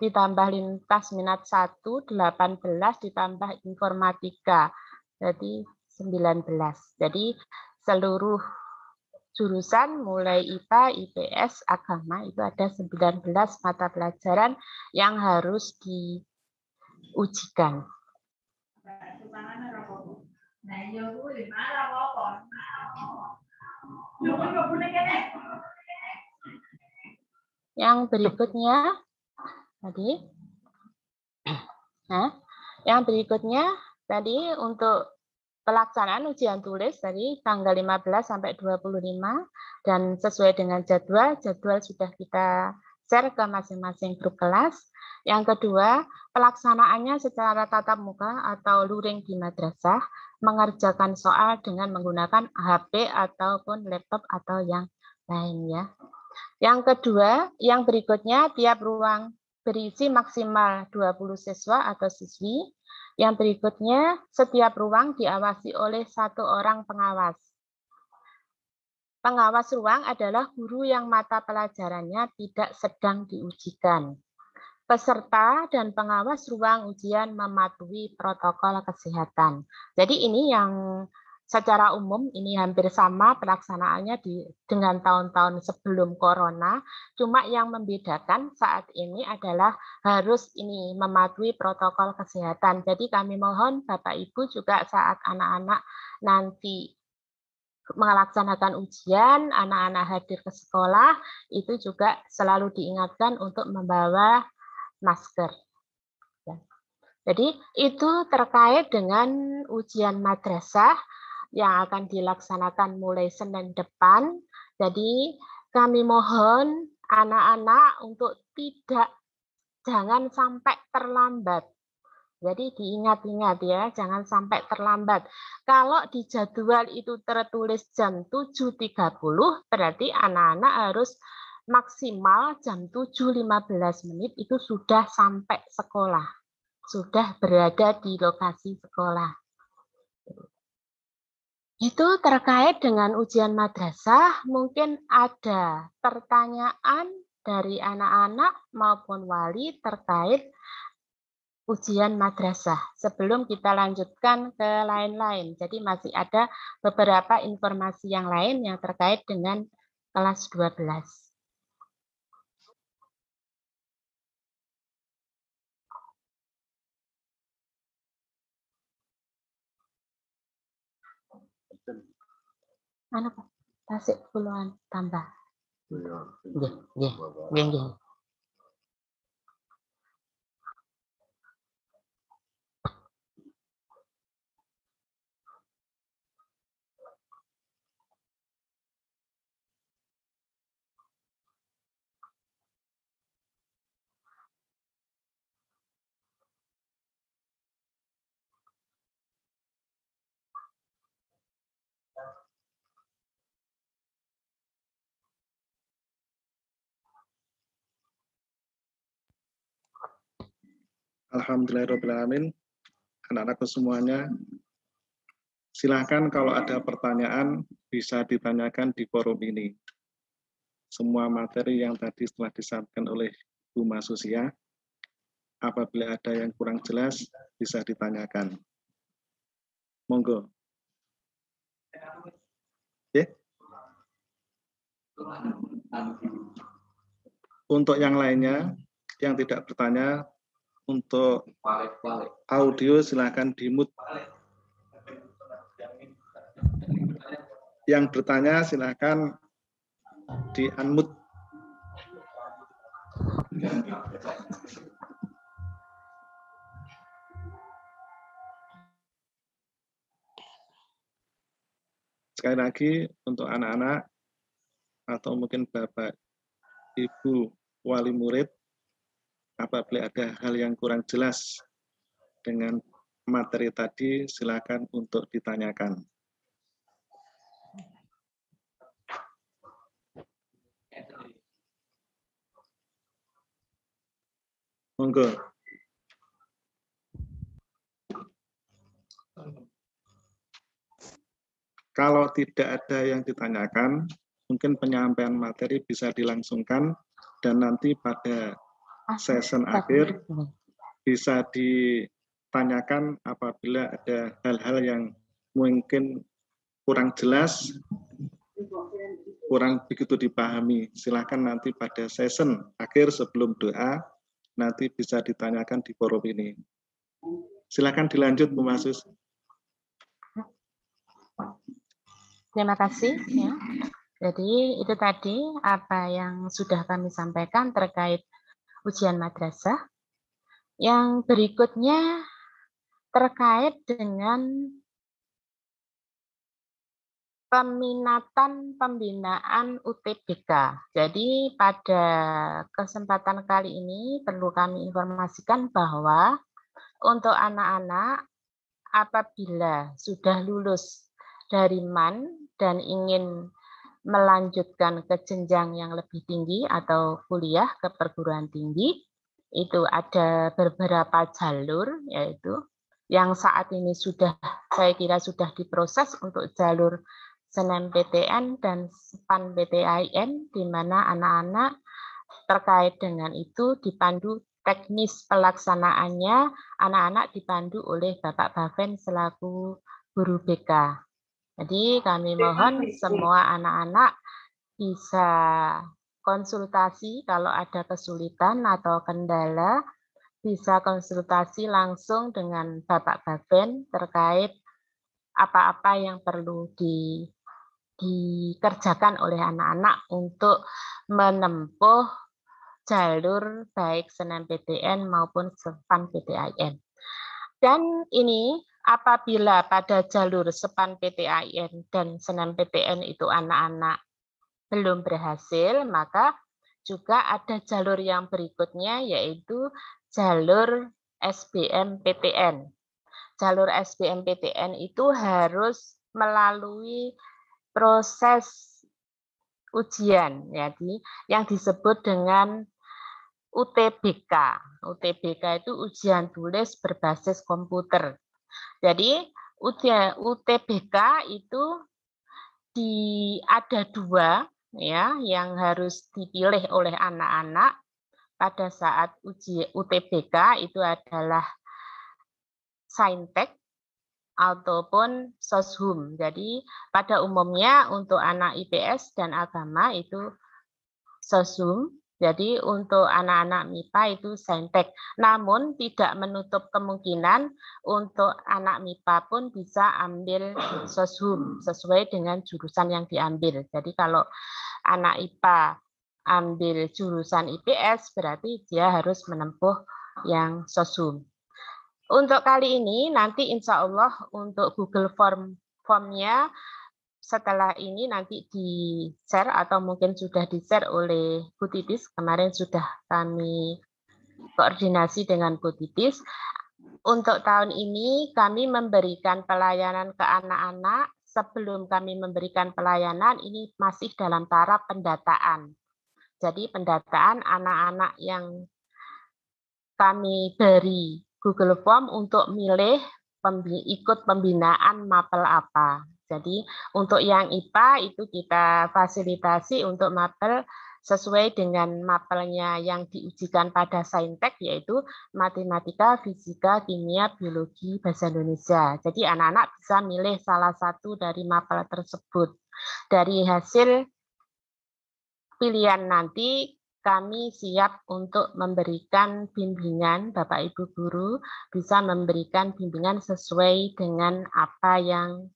S3: ditambah lintas minat 1, 18 ditambah informatika, berarti 19. Jadi seluruh jurusan mulai IPA, IPS, agama itu ada 19 mata pelajaran yang harus diujikan. Yang berikutnya tadi untuk pelaksanaan ujian tulis tadi tanggal 15 sampai 25 dan sesuai dengan jadwal sudah kita share ke masing-masing grup kelas. Yang kedua, pelaksanaannya secara tatap muka atau luring di madrasah, mengerjakan soal dengan menggunakan HP ataupun laptop atau yang lainnya. Yang kedua, yang berikutnya tiap ruang berisi maksimal 20 siswa atau siswi. Yang berikutnya, setiap ruang diawasi oleh 1 orang pengawas. Pengawas ruang adalah guru yang mata pelajarannya tidak sedang diujikan. Peserta dan pengawas ruang ujian mematuhi protokol kesehatan. Jadi ini yang secara umum ini hampir sama pelaksanaannya dengan tahun-tahun sebelum corona. Cuma yang membedakan saat ini adalah harus ini mematuhi protokol kesehatan. Jadi kami mohon Bapak Ibu juga saat anak-anak nanti melaksanakan ujian, anak-anak hadir ke sekolah, itu juga selalu diingatkan untuk membawa masker. Jadi itu terkait dengan ujian madrasah yang akan dilaksanakan mulai Senin depan. Jadi kami mohon anak-anak untuk jangan sampai terlambat. Jadi diingat-ingat ya, jangan sampai terlambat. Kalau di jadwal itu tertulis jam 7.30, berarti anak-anak harus maksimal jam 7.15 menit itu sudah sampai sekolah. Sudah berada di lokasi sekolah. Itu terkait dengan ujian madrasah, mungkin ada pertanyaan dari anak-anak maupun wali terkait ujian madrasah. Sebelum kita lanjutkan ke lain-lain. Jadi masih ada beberapa informasi yang lain yang terkait dengan kelas 12. Tasik puluhan tambah. Nggih.
S1: Alhamdulillahirrahmanirrahim. Anak-anakku semuanya, silahkan kalau ada pertanyaan bisa ditanyakan di forum ini. Semua materi yang tadi telah disampaikan oleh Bu Masusia, apabila ada yang kurang jelas bisa ditanyakan. Monggo. Oke. Untuk yang lainnya yang tidak bertanya, untuk audio silakan di-mute. Yang bertanya silakan di-unmute. Sekali lagi untuk anak-anak atau mungkin Bapak Ibu wali murid, apabila ada hal yang kurang jelas dengan materi tadi, silakan untuk ditanyakan. Monggo. Kalau tidak ada yang ditanyakan, mungkin penyampaian materi bisa dilangsungkan dan nanti pada session akhir bisa ditanyakan apabila ada hal-hal yang mungkin kurang jelas, kurang begitu dipahami. Silakan nanti pada session akhir sebelum doa nanti bisa ditanyakan di forum ini. Silakan dilanjut, Bu Masus.
S3: Terima kasih. Ya. Jadi itu tadi apa yang sudah kami sampaikan terkait ujian madrasah. Yang berikutnya terkait dengan peminatan pembinaan UTBK. Jadi pada kesempatan kali ini perlu kami informasikan bahwa untuk anak-anak apabila sudah lulus dari MAN dan ingin melanjutkan ke jenjang yang lebih tinggi atau kuliah ke perguruan tinggi, itu ada beberapa jalur, yaitu yang saat ini sudah, saya kira sudah diproses untuk jalur SNMPTN dan SPAN-PTAIN, di mana anak-anak terkait dengan itu dipandu teknis pelaksanaannya, anak-anak dipandu oleh Bapak Baven selaku guru BK. Jadi kami mohon semua anak-anak bisa konsultasi kalau ada kesulitan atau kendala, bisa konsultasi langsung dengan Bapak Baven terkait apa-apa yang perlu dikerjakan oleh anak-anak untuk menempuh jalur baik SNMPTN maupun SPAN-PTAIN. Dan ini apabila pada jalur SPAN-PTAIN dan SNMPTN itu anak-anak belum berhasil, maka juga ada jalur yang berikutnya yaitu jalur SBMPTN. Jalur SBMPTN itu harus melalui proses ujian, jadi yang disebut dengan UTBK. UTBK itu ujian tulis berbasis komputer. Jadi UTBK itu ada dua ya yang harus dipilih oleh anak-anak pada saat uji UTBK, itu adalah Saintek ataupun Soshum. Jadi pada umumnya untuk anak IPS dan agama itu Soshum. Jadi untuk anak-anak MIPA itu Saintek. Namun tidak menutup kemungkinan untuk anak MIPA pun bisa ambil Soshum sesuai dengan jurusan yang diambil. Jadi kalau anak IPA ambil jurusan IPS berarti dia harus menempuh yang Soshum. Untuk kali ini nanti insya Allah untuk Google Form-nya setelah ini nanti di-share atau mungkin sudah di-share oleh Bu Titis. Kemarin sudah kami koordinasi dengan Bu Titis. Untuk tahun ini kami memberikan pelayanan ke anak-anak. Sebelum kami memberikan pelayanan, ini masih dalam taraf pendataan. Jadi pendataan anak-anak yang kami beri Google Form untuk milih ikut pembinaan mapel apa. Jadi untuk yang IPA itu kita fasilitasi untuk mapel sesuai dengan mapelnya yang diujikan pada Saintek, yaitu matematika, fisika, kimia, biologi, bahasa Indonesia. Jadi anak-anak bisa milih salah satu dari mapel tersebut. Dari hasil pilihan nanti kami siap untuk memberikan bimbingan, Bapak Ibu Guru bisa memberikan bimbingan sesuai dengan apa yang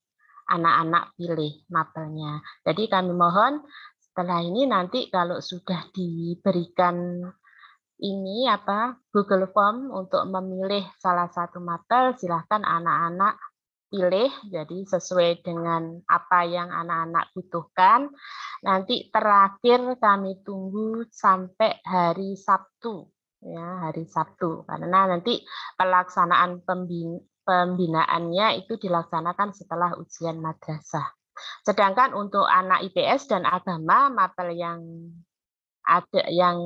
S3: anak-anak pilih mapelnya. Jadi kami mohon setelah ini nanti kalau sudah diberikan ini Google Form untuk memilih salah satu mapel, silahkan anak-anak pilih, jadi sesuai dengan apa yang anak-anak butuhkan. Nanti terakhir kami tunggu sampai hari Sabtu, ya hari Sabtu, karena nanti pelaksanaan pembinaannya itu dilaksanakan setelah ujian madrasah. Sedangkan untuk anak IPS dan agama, mapel yang ada yang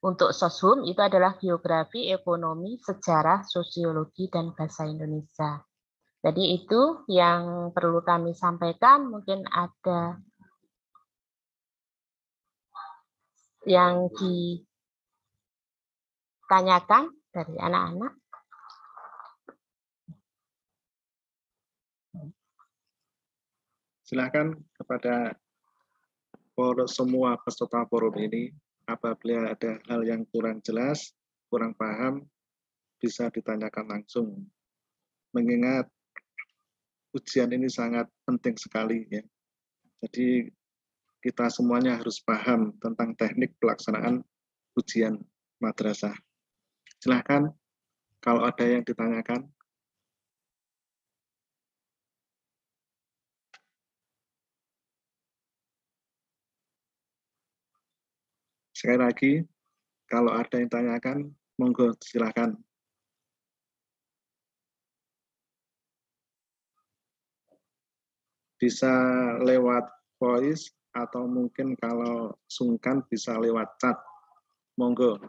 S3: untuk soshum itu adalah geografi, ekonomi, sejarah, sosiologi, dan bahasa Indonesia. Jadi itu yang perlu kami sampaikan. Mungkin ada yang ditanyakan dari anak-anak.
S1: Silakan kepada semua peserta forum ini, apabila ada hal yang kurang jelas, kurang paham, bisa ditanyakan langsung. Mengingat ujian ini sangat penting sekali, ya. Jadi kita semuanya harus paham tentang teknik pelaksanaan ujian madrasah. Silakan kalau ada yang ditanyakan. Sekali lagi, kalau ada yang tanyakan, monggo silakan. Bisa lewat voice atau mungkin kalau sungkan bisa lewat chat. Monggo.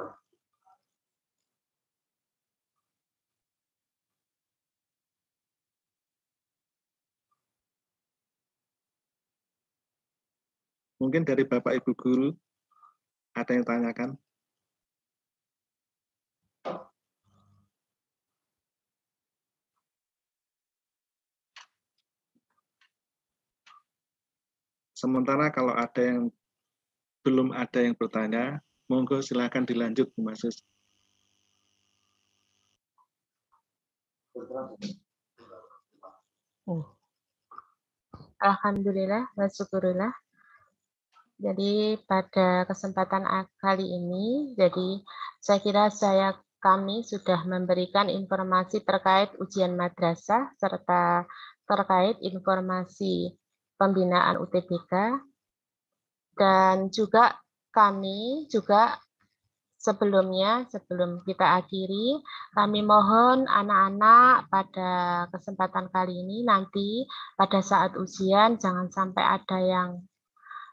S1: Mungkin dari Bapak Ibu Guru ada yang tanyakan. Sementara kalau ada yang belum ada yang bertanya, monggo silakan dilanjut, Bu Masus.
S3: Alhamdulillah wa syukurillah. Jadi pada kesempatan kali ini, jadi saya kira kami sudah memberikan informasi terkait ujian madrasah serta terkait informasi pembinaan UTBK, dan juga kami juga sebelum kita akhiri, kami mohon anak-anak pada kesempatan kali ini nanti pada saat ujian jangan sampai ada yang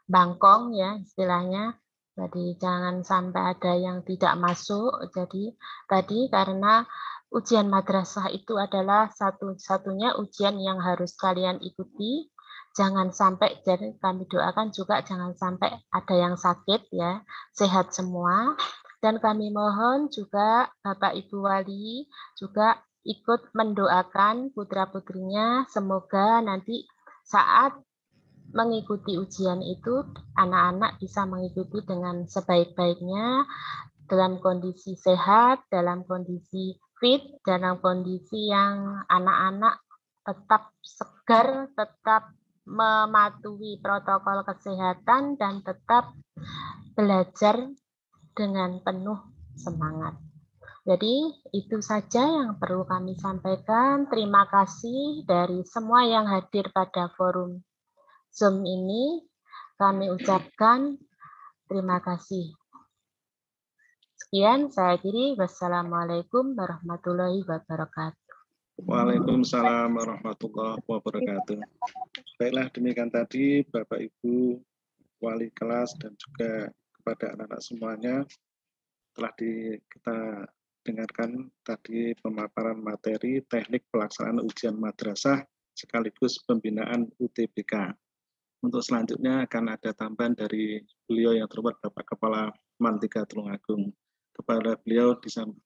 S3: bangkong, ya istilahnya. Jadi jangan sampai ada yang tidak masuk. Jadi tadi karena ujian madrasah itu adalah satu-satunya ujian yang harus kalian ikuti. Jangan sampai, jadi kami doakan juga jangan sampai ada yang sakit, ya, sehat semua. Dan kami mohon juga Bapak Ibu Wali juga ikut mendoakan putra-putrinya, semoga nanti saat mengikuti ujian itu anak-anak bisa mengikuti dengan sebaik-baiknya, dalam kondisi sehat, dalam kondisi fit, dalam kondisi yang anak-anak tetap segar, tetap mematuhi protokol kesehatan, dan tetap belajar dengan penuh semangat. Jadi itu saja yang perlu kami sampaikan. Terima kasih dari semua yang hadir pada forum Zoom ini. Kami ucapkan terima kasih. Sekian saya akhiri. Wassalamualaikum warahmatullahi wabarakatuh.
S1: Waalaikumsalam warahmatullahi wabarakatuh. Baiklah, demikian tadi Bapak Ibu wali kelas dan juga kepada anak-anak semuanya telah kita dengarkan tadi pemaparan materi teknik pelaksanaan ujian madrasah sekaligus pembinaan UTBK. Untuk selanjutnya akan ada tambahan dari beliau yang terhormat Bapak Kepala MAN 3 Tulungagung. Kepada beliau disampaikan.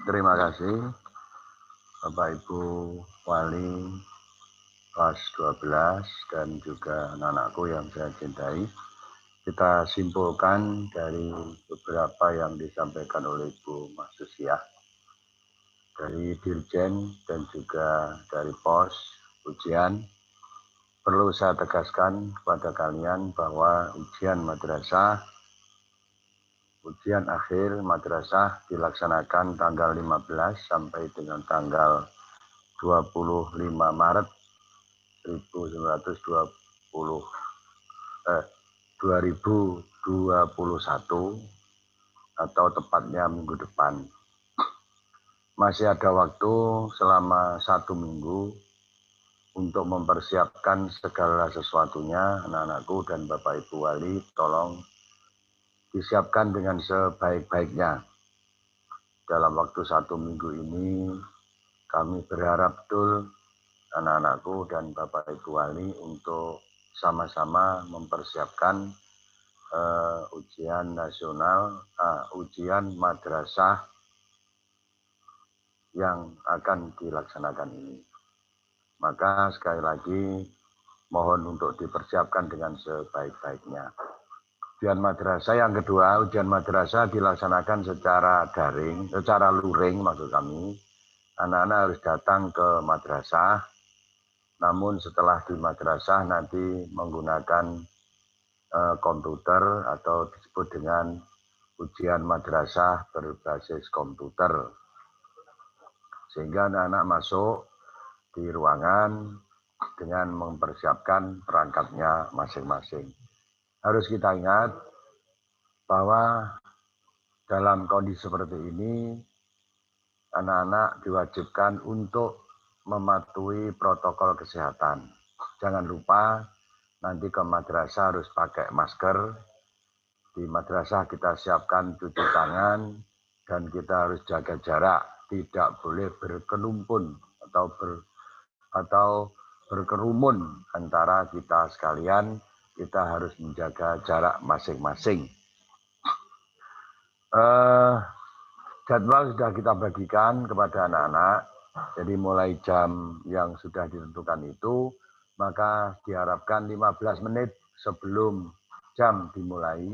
S2: Terima kasih Bapak Ibu Wali kelas 12 dan juga anak-anakku yang saya cintai. Kita simpulkan dari beberapa yang disampaikan oleh Ibu Mahsusiah, dari Dirjen dan juga dari Pos Ujian. Perlu saya tegaskan kepada kalian bahwa ujian madrasah, ujian akhir madrasah dilaksanakan tanggal 15 sampai dengan tanggal 25 Maret 2021 atau tepatnya minggu depan. Masih ada waktu selama 1 minggu untuk mempersiapkan segala sesuatunya. Anak-anakku dan Bapak Ibu Wali, tolong disiapkan dengan sebaik-baiknya. Dalam waktu 1 minggu ini, kami berharap betul anak-anakku dan Bapak Ibu Wali untuk sama-sama mempersiapkan ujian nasional, ujian madrasah yang akan dilaksanakan ini. Maka sekali lagi mohon untuk dipersiapkan dengan sebaik-baiknya. Ujian madrasah yang kedua, ujian madrasah dilaksanakan secara daring, secara luring maksud kami. Anak-anak harus datang ke madrasah, namun setelah di madrasah nanti menggunakan komputer atau disebut dengan ujian madrasah berbasis komputer. Sehingga anak-anak masuk di ruangan dengan mempersiapkan perangkatnya masing-masing. Harus kita ingat bahwa dalam kondisi seperti ini, anak-anak diwajibkan untuk mematuhi protokol kesehatan. Jangan lupa nanti ke madrasah harus pakai masker. Di madrasah kita siapkan cuci tangan dan kita harus jaga jarak, tidak boleh berkerumpun atau berkerumun antara kita sekalian. Kita harus menjaga jarak masing-masing. Jadwal sudah kita bagikan kepada anak-anak. Jadi mulai jam yang sudah ditentukan itu, maka diharapkan 15 menit sebelum jam dimulai,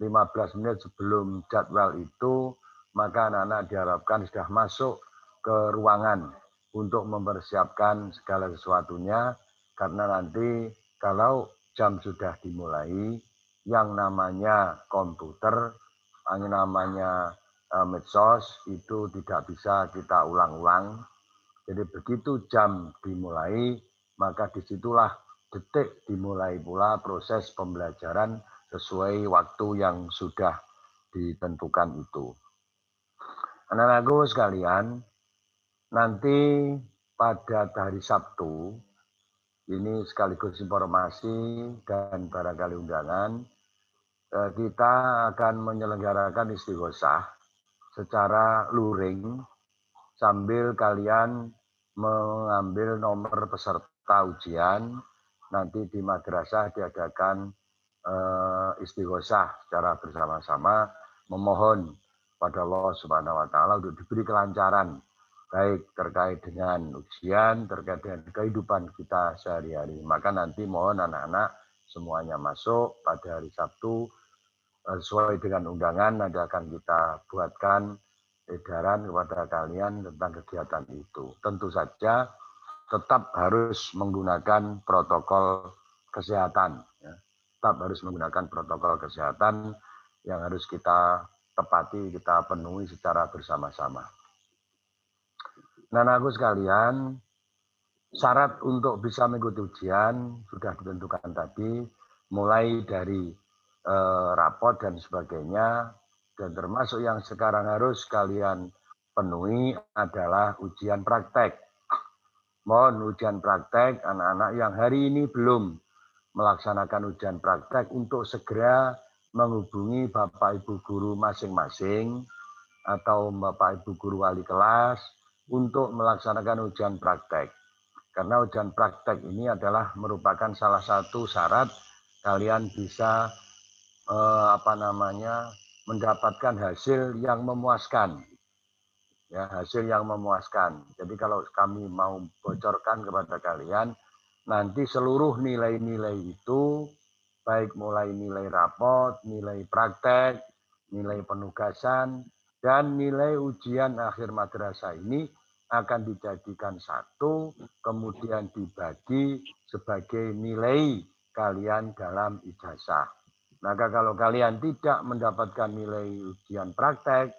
S2: 15 menit sebelum jadwal itu, maka anak-anak diharapkan sudah masuk ke ruangan untuk mempersiapkan segala sesuatunya, karena nanti kalau jam sudah dimulai, yang namanya komputer, yang namanya medsos itu tidak bisa kita ulang-ulang. Jadi begitu jam dimulai, maka disitulah detik dimulai pula proses pembelajaran sesuai waktu yang sudah ditentukan itu. Anak-anakku sekalian, nanti pada hari Sabtu, ini sekaligus informasi dan barangkali undangan, kita akan menyelenggarakan istighosah secara luring sambil kalian mengambil nomor peserta ujian. Nanti di madrasah diadakan istighosah secara bersama-sama, memohon pada Allah Subhanahu wa Ta'ala untuk diberi kelancaran, baik terkait dengan ujian, terkait dengan kehidupan kita sehari-hari. Maka nanti mohon anak-anak semuanya masuk pada hari Sabtu sesuai dengan undangan. Nanti akan kita buatkan edaran kepada kalian tentang kegiatan itu. Tentu saja tetap harus menggunakan protokol kesehatan. Ya. Tetap harus menggunakan protokol kesehatan yang harus kita tepati, kita penuhi secara bersama-sama. Nah, aku sekalian, syarat untuk bisa mengikuti ujian sudah ditentukan tadi, mulai dari rapot dan sebagainya, dan termasuk yang sekarang harus kalian penuhi adalah ujian praktek. Mohon ujian praktek anak-anak yang hari ini belum melaksanakan ujian praktek untuk segera menghubungi Bapak Ibu guru masing-masing atau Bapak Ibu guru wali kelas untuk melaksanakan ujian praktek. Karena ujian praktek ini adalah merupakan salah satu syarat kalian bisa mendapatkan hasil yang memuaskan. Ya, hasil yang memuaskan. Jadi kalau kami mau bocorkan kepada kalian, nanti seluruh nilai-nilai itu, baik mulai nilai rapot, nilai praktek, nilai penugasan, dan nilai ujian akhir madrasah ini akan dijadikan satu, kemudian dibagi sebagai nilai kalian dalam ijazah. Maka kalau kalian tidak mendapatkan nilai ujian praktek,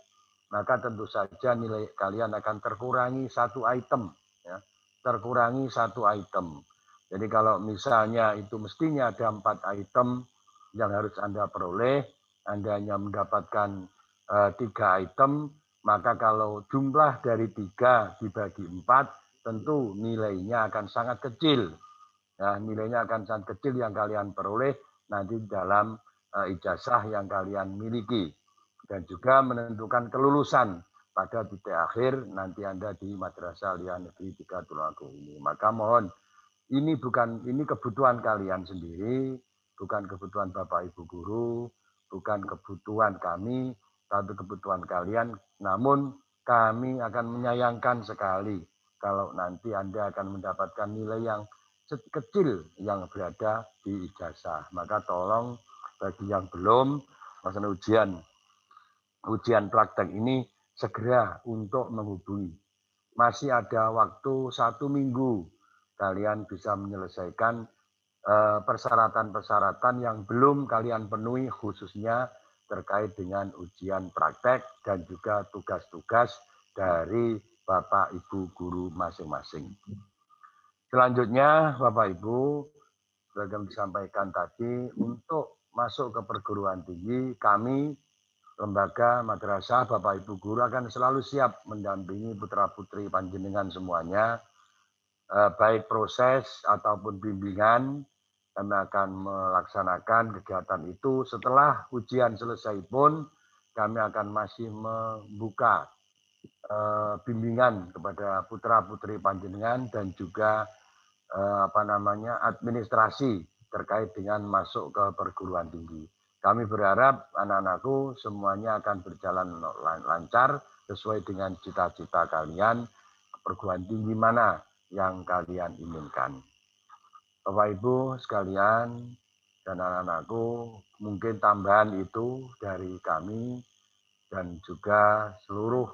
S2: maka tentu saja nilai kalian akan terkurangi satu item. Ya. Terkurangi satu item. Jadi kalau misalnya itu mestinya ada 4 item yang harus Anda peroleh, Anda hanya mendapatkan 3 item, maka kalau jumlah dari 3 dibagi 4, tentu nilainya akan sangat kecil. Ya, nilainya akan sangat kecil yang kalian peroleh nanti dalam ijazah yang kalian miliki. Dan juga menentukan kelulusan pada titik akhir nanti Anda di Madrasah Aliyah Negeri 3 Tulungagung ini. Maka mohon, ini kebutuhan kalian sendiri, bukan kebutuhan Bapak Ibu guru, bukan kebutuhan kami, tapi kebutuhan kalian. Namun kami akan menyayangkan sekali kalau nanti Anda akan mendapatkan nilai yang kecil yang berada di ijazah. Maka tolong bagi yang belum melaksanakan ujian praktek ini segera untuk menghubungi. Masih ada waktu 1 minggu kalian bisa menyelesaikan persyaratan-persyaratan yang belum kalian penuhi, khususnya terkait dengan ujian praktek dan juga tugas-tugas dari Bapak Ibu guru masing-masing. Selanjutnya Bapak Ibu, sudah disampaikan tadi, untuk masuk ke perguruan tinggi kami Lembaga Madrasah Bapak Ibu guru akan selalu siap mendampingi putra-putri panjenengan semuanya, baik proses ataupun bimbingan. Kami akan melaksanakan kegiatan itu. Setelah ujian selesai pun, kami akan masih membuka bimbingan kepada putra-putri panjenengan dan juga administrasi terkait dengan masuk ke perguruan tinggi. Kami berharap anak-anakku semuanya akan berjalan lancar sesuai dengan cita-cita kalian, perguruan tinggi mana yang kalian inginkan. Bapak Ibu sekalian dan anak-anakku, mungkin tambahan itu dari kami dan juga seluruh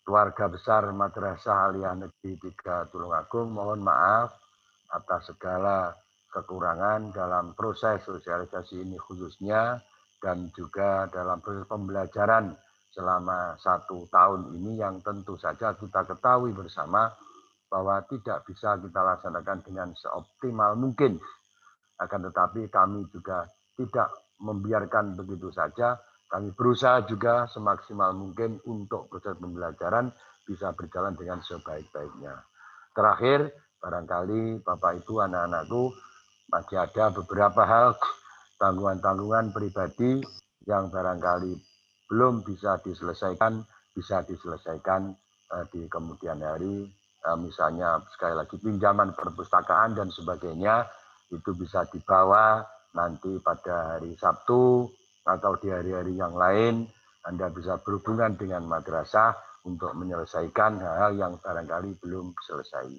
S2: keluarga besar Madrasah Aliyah Negeri 3 Tulungagung. Mohon maaf atas segala kekurangan dalam proses sosialisasi ini khususnya, dan juga dalam proses pembelajaran selama 1 tahun ini yang tentu saja kita ketahui bersama bahwa tidak bisa kita laksanakan dengan seoptimal mungkin. Akan tetapi kami juga tidak membiarkan begitu saja. Kami berusaha juga semaksimal mungkin untuk proses pembelajaran bisa berjalan dengan sebaik-baiknya. Terakhir, barangkali Bapak Ibu, anak-anakku, masih ada beberapa hal tanggungan-tanggungan pribadi yang barangkali belum bisa diselesaikan di kemudian hari. Misalnya sekali lagi pinjaman perpustakaan dan sebagainya, itu bisa dibawa nanti pada hari Sabtu atau di hari-hari yang lain. Anda bisa berhubungan dengan madrasah untuk menyelesaikan hal-hal yang barangkali belum selesai.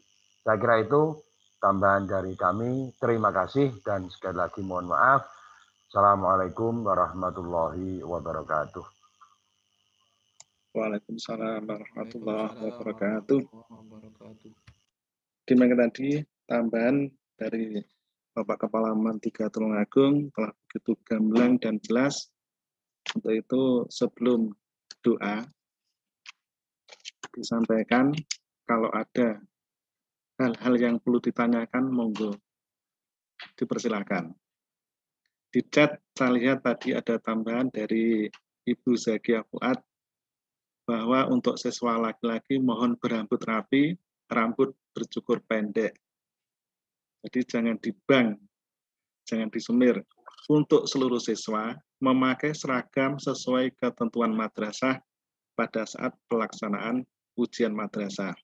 S2: Saya kira itu tambahan dari kami. Terima kasih dan sekali lagi mohon maaf. Assalamualaikum warahmatullahi wabarakatuh.
S1: Waalaikumsalam warahmatullahi wabarakatuh. Demikian tadi tambahan dari Bapak Kepala Man 3 Tulungagung telah begitu gamblang dan jelas. Untuk itu sebelum doa disampaikan, kalau ada hal-hal yang perlu ditanyakan, monggo dipersilakan. Di chat saya lihat tadi ada tambahan dari Ibu Zakia Fuad bahwa untuk siswa laki-laki mohon berambut rapi, rambut bercukur pendek. Jadi jangan dibang jangan disemir. Untuk seluruh siswa, memakai seragam sesuai ketentuan madrasah pada saat pelaksanaan ujian madrasah.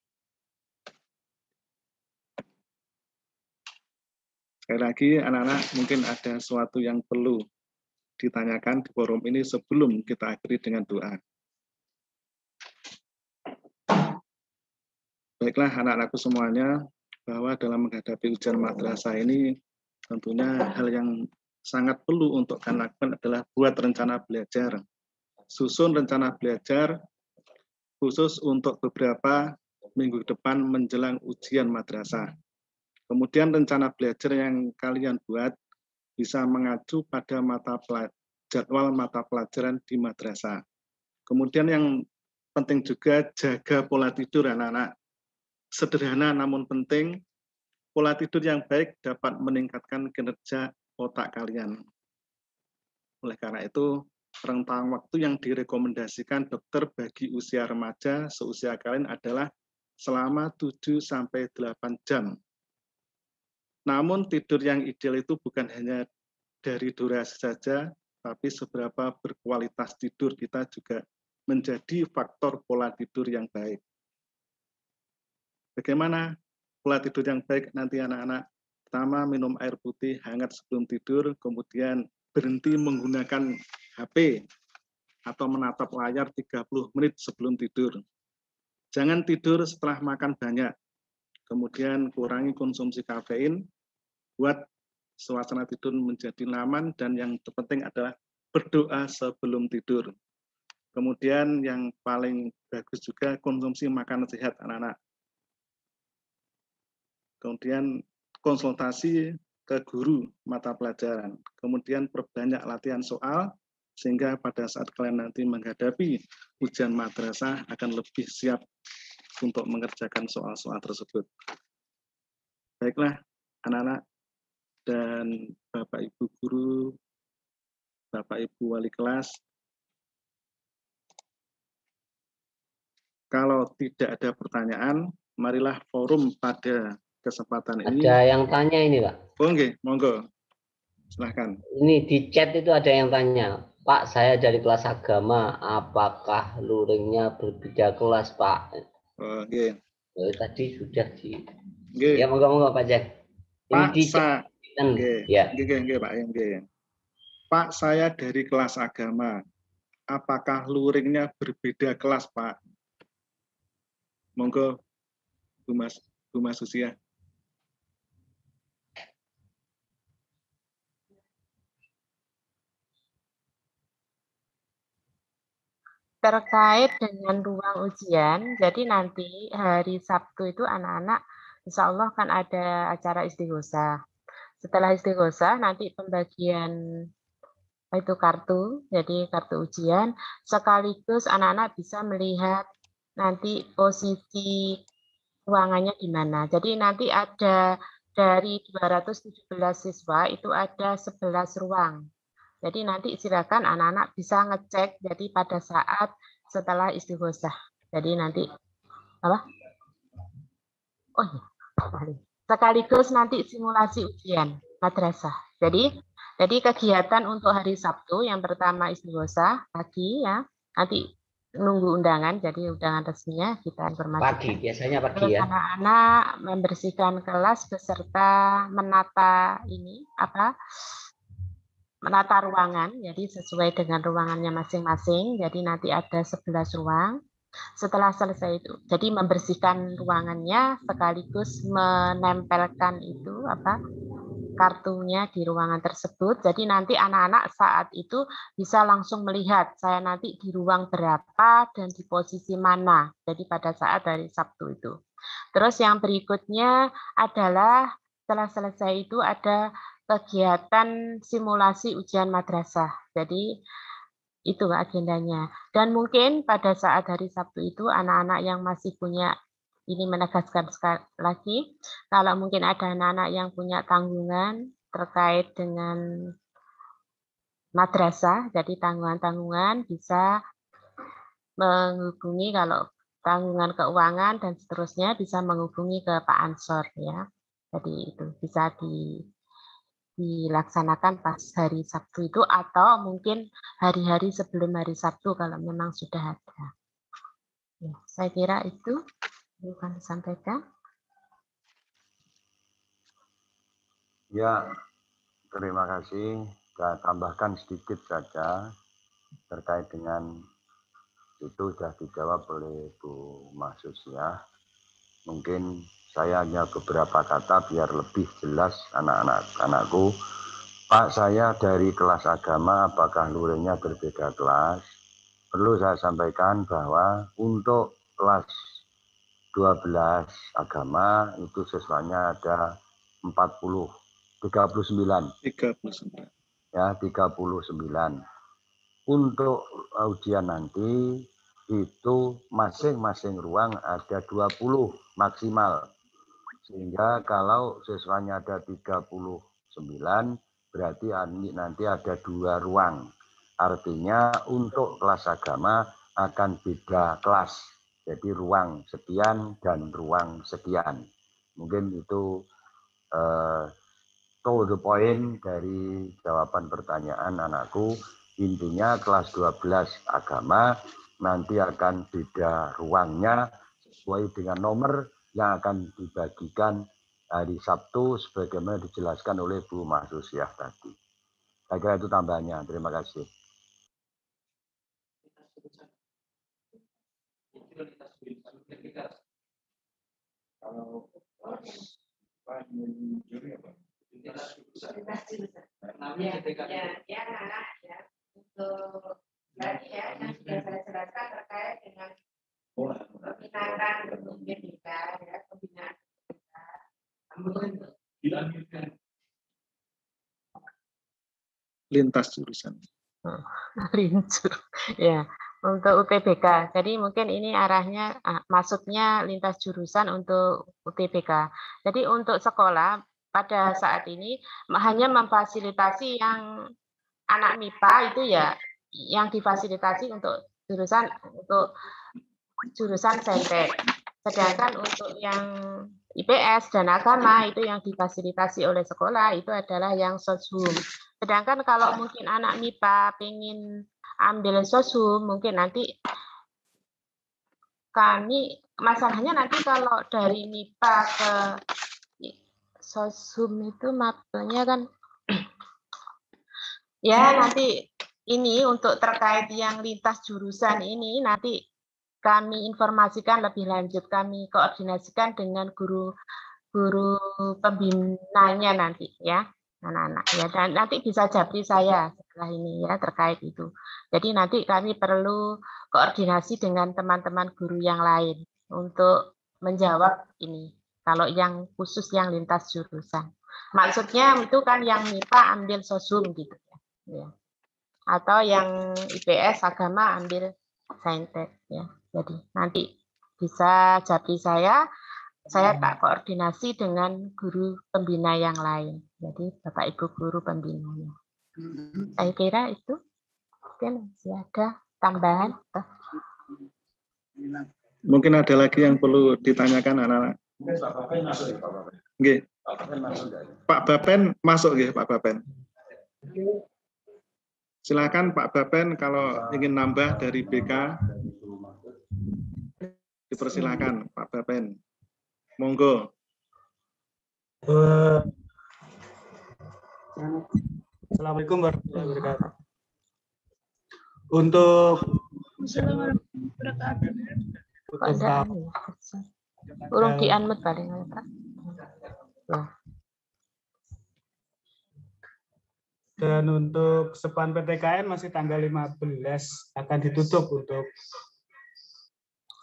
S1: Sekali lagi, anak-anak, mungkin ada sesuatu yang perlu ditanyakan di forum ini sebelum kita akhiri dengan doa. Baiklah anak-anakku semuanya, bahwa dalam menghadapi ujian madrasah ini tentunya hal yang sangat perlu untuk kalian lakukan adalah buat rencana belajar. Susun rencana belajar khusus untuk beberapa minggu depan menjelang ujian madrasah. Kemudian rencana belajar yang kalian buat bisa mengacu pada jadwal mata pelajaran di madrasah. Kemudian yang penting juga jaga pola tidur anak-anak. Sederhana namun penting, pola tidur yang baik dapat meningkatkan kinerja otak kalian. Oleh karena itu, rentang waktu yang direkomendasikan dokter bagi usia remaja seusia kalian adalah selama 7-8 jam. Namun tidur yang ideal itu bukan hanya dari durasi saja, tapi seberapa berkualitas tidur kita juga menjadi faktor pola tidur yang baik. Bagaimana pola tidur yang baik nanti anak-anak? Pertama, minum air putih hangat sebelum tidur, kemudian berhenti menggunakan HP atau menatap layar 30 menit sebelum tidur. Jangan tidur setelah makan banyak. Kemudian kurangi konsumsi kafein, buat suasana tidur menjadi nyaman, dan yang terpenting adalah berdoa sebelum tidur. Kemudian yang paling bagus juga konsumsi makanan sehat anak-anak. Kemudian konsultasi ke guru mata pelajaran. Kemudian perbanyak latihan soal, sehingga pada saat kalian nanti menghadapi ujian madrasah akan lebih siap untuk mengerjakan soal-soal tersebut. Baiklah anak-anak dan Bapak Ibu guru, Bapak Ibu wali kelas, kalau tidak ada pertanyaan, marilah forum pada kesempatan ini.
S5: Ada yang tanya ini, Pak.
S1: Oh, okay. Monggo. Silahkan.
S5: Ini di chat itu ada yang tanya, Pak, saya dari kelas agama, apakah luringnya berbeda kelas, Pak?
S1: Oh, okay.
S5: Tadi sudah di.
S1: Okay.
S5: Ya, monggo Pak Jack. Ini
S1: Pak,
S5: di chat.
S1: Okay.
S5: Ya.
S1: Okay, Pak. Okay. Pak, saya dari kelas agama, apakah luringnya berbeda kelas, Pak? Monggo, Bu Mas Susia.
S3: Terkait dengan ruang ujian, jadi nanti hari Sabtu itu anak-anak insya Allah kan ada acara istighosah. Setelah istighosah nanti pembagian itu kartu, jadi kartu ujian, sekaligus anak-anak bisa melihat nanti posisi ruangannya di mana. Jadi nanti ada dari 217 siswa itu ada 11 ruang. Jadi nanti silakan anak-anak bisa ngecek jadi pada saat setelah istighosah. Jadi nanti apa? Oh iya, sekaligus nanti simulasi ujian madrasah. Jadi kegiatan untuk hari Sabtu yang pertama istighosah pagi ya. Nanti nunggu undangan, jadi undangan resminya kita informasikan.
S5: Pagi, biasanya pagi ya.
S3: Anak-anak membersihkan kelas beserta menata ini apa? Menata ruangan, jadi sesuai dengan ruangannya masing-masing. Jadi nanti ada 11 ruang. Setelah selesai itu, jadi membersihkan ruangannya sekaligus menempelkan itu apa kartunya di ruangan tersebut. Jadi nanti anak-anak saat itu bisa langsung melihat saya nanti di ruang berapa dan di posisi mana. Jadi pada saat hari Sabtu itu. Terus yang berikutnya adalah setelah selesai itu ada kegiatan simulasi ujian madrasah. Jadi itu agendanya. Dan mungkin pada saat hari Sabtu itu anak-anak yang masih punya, ini menegaskan sekali lagi, kalau mungkin ada anak-anak yang punya tanggungan terkait dengan madrasah, jadi tanggungan-tanggungan bisa menghubungi, kalau tanggungan keuangan dan seterusnya bisa menghubungi ke Pak Ansor ya. Jadi itu bisa dilaksanakan pas hari Sabtu itu atau mungkin hari-hari sebelum hari Sabtu kalau memang sudah ada. Ya, saya kira itu yang akan disampaikan.
S2: Ya, terima kasih. Saya tambahkan sedikit saja terkait dengan itu sudah dijawab oleh Bu Mahsusia. Mungkin saya hanya beberapa kata biar lebih jelas anak-anakku. Pak, saya dari kelas agama, apakah luringnya berbeda kelas? Perlu saya sampaikan bahwa untuk kelas 12 agama itu siswanya ada 39.
S1: 39.
S2: Ya, 39. Untuk ujian nanti itu masing-masing ruang ada 20 maksimal. Sehingga kalau siswanya ada 39, berarti nanti ada 2 ruang. Artinya untuk kelas agama akan beda kelas. Jadi ruang sekian dan ruang sekian. Mungkin itu to the point dari jawaban pertanyaan anakku. Intinya kelas 12 agama nanti akan beda ruangnya sesuai dengan nomor yang akan dibagikan hari Sabtu sebagaimana dijelaskan oleh Bu Mahsusiah tadi. Saya kira itu tambahannya. Terima kasih.
S3: Untuk tadi ya yang sudah saya jelaskan terkait dengan peminatan mungkin kita ya pembinaan
S1: Lintas jurusan.
S3: Lincur ya untuk UTBK. Jadi mungkin ini arahnya masuknya lintas jurusan untuk UTBK. Jadi untuk sekolah pada saat ini hanya memfasilitasi yang anak MIPA itu ya yang difasilitasi untuk jurusan saintek. Sedangkan untuk yang IPS dan agama itu yang difasilitasi oleh sekolah itu adalah yang soshum. Sedangkan kalau mungkin anak MIPA pengen ambil soshum, mungkin nanti kami masalahnya nanti kalau dari MIPA ke soshum itu mapelnya kan ya nanti ini untuk terkait yang lintas jurusan ini nanti kami informasikan lebih lanjut, kami koordinasikan dengan guru pembinanya nanti ya anak-anak ya, dan nanti bisa japri saya setelah ini ya terkait itu. Jadi nanti kami perlu koordinasi dengan teman-teman guru yang lain untuk menjawab ini kalau yang khusus yang lintas jurusan. Maksudnya itu kan yang MIPA ambil soshum gitu ya. Atau yang IPS agama ambil saintek ya. Jadi nanti bisa japri saya tak koordinasi dengan guru pembina yang lain. Jadi Bapak Ibu guru pembinanya. Saya kira itu. Mungkin masih ada tambahan.
S1: Mungkin ada lagi yang perlu ditanyakan anak-anak. Nggih. Pak Bapen masuk nggih, Pak Bapen. Silakan Pak Bapen kalau ingin nambah dari BK. Dipersilakan Pak Bapen. Monggo.
S6: Assalamualaikum warahmatullahi wabarakatuh. Untuk
S3: urung di-unmute paling Pak.
S6: Dan untuk SEPAN PTKN masih tanggal 15 akan ditutup untuk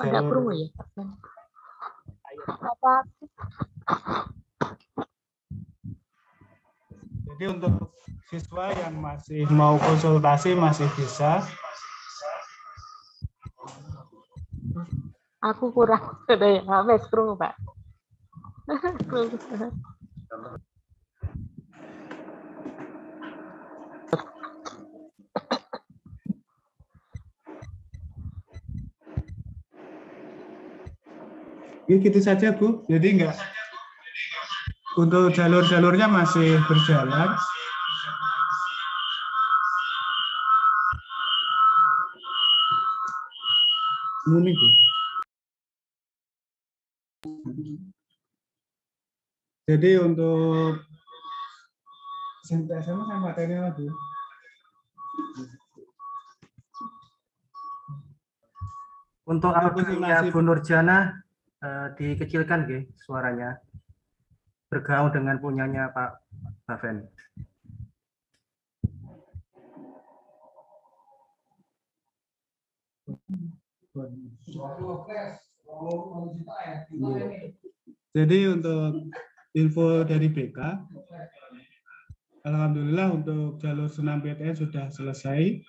S3: ada perlu ya. Apa?
S6: Jadi untuk siswa yang masih mau konsultasi masih bisa.
S3: Aku kurang ada ya, wes krungu Pak.
S6: Ya gitu saja Bu. Jadi enggak Untuk jalur-jalurnya masih berjalan. Ini, Bu. Jadi untuk SMA saya materi lagi.
S7: Untuk audionya Bu Nurjana dikecilkan nggih suaranya. Bergaul dengan punyanya Pak Baven.
S6: Jadi untuk info dari BK, alhamdulillah untuk jalur senam PTN sudah selesai.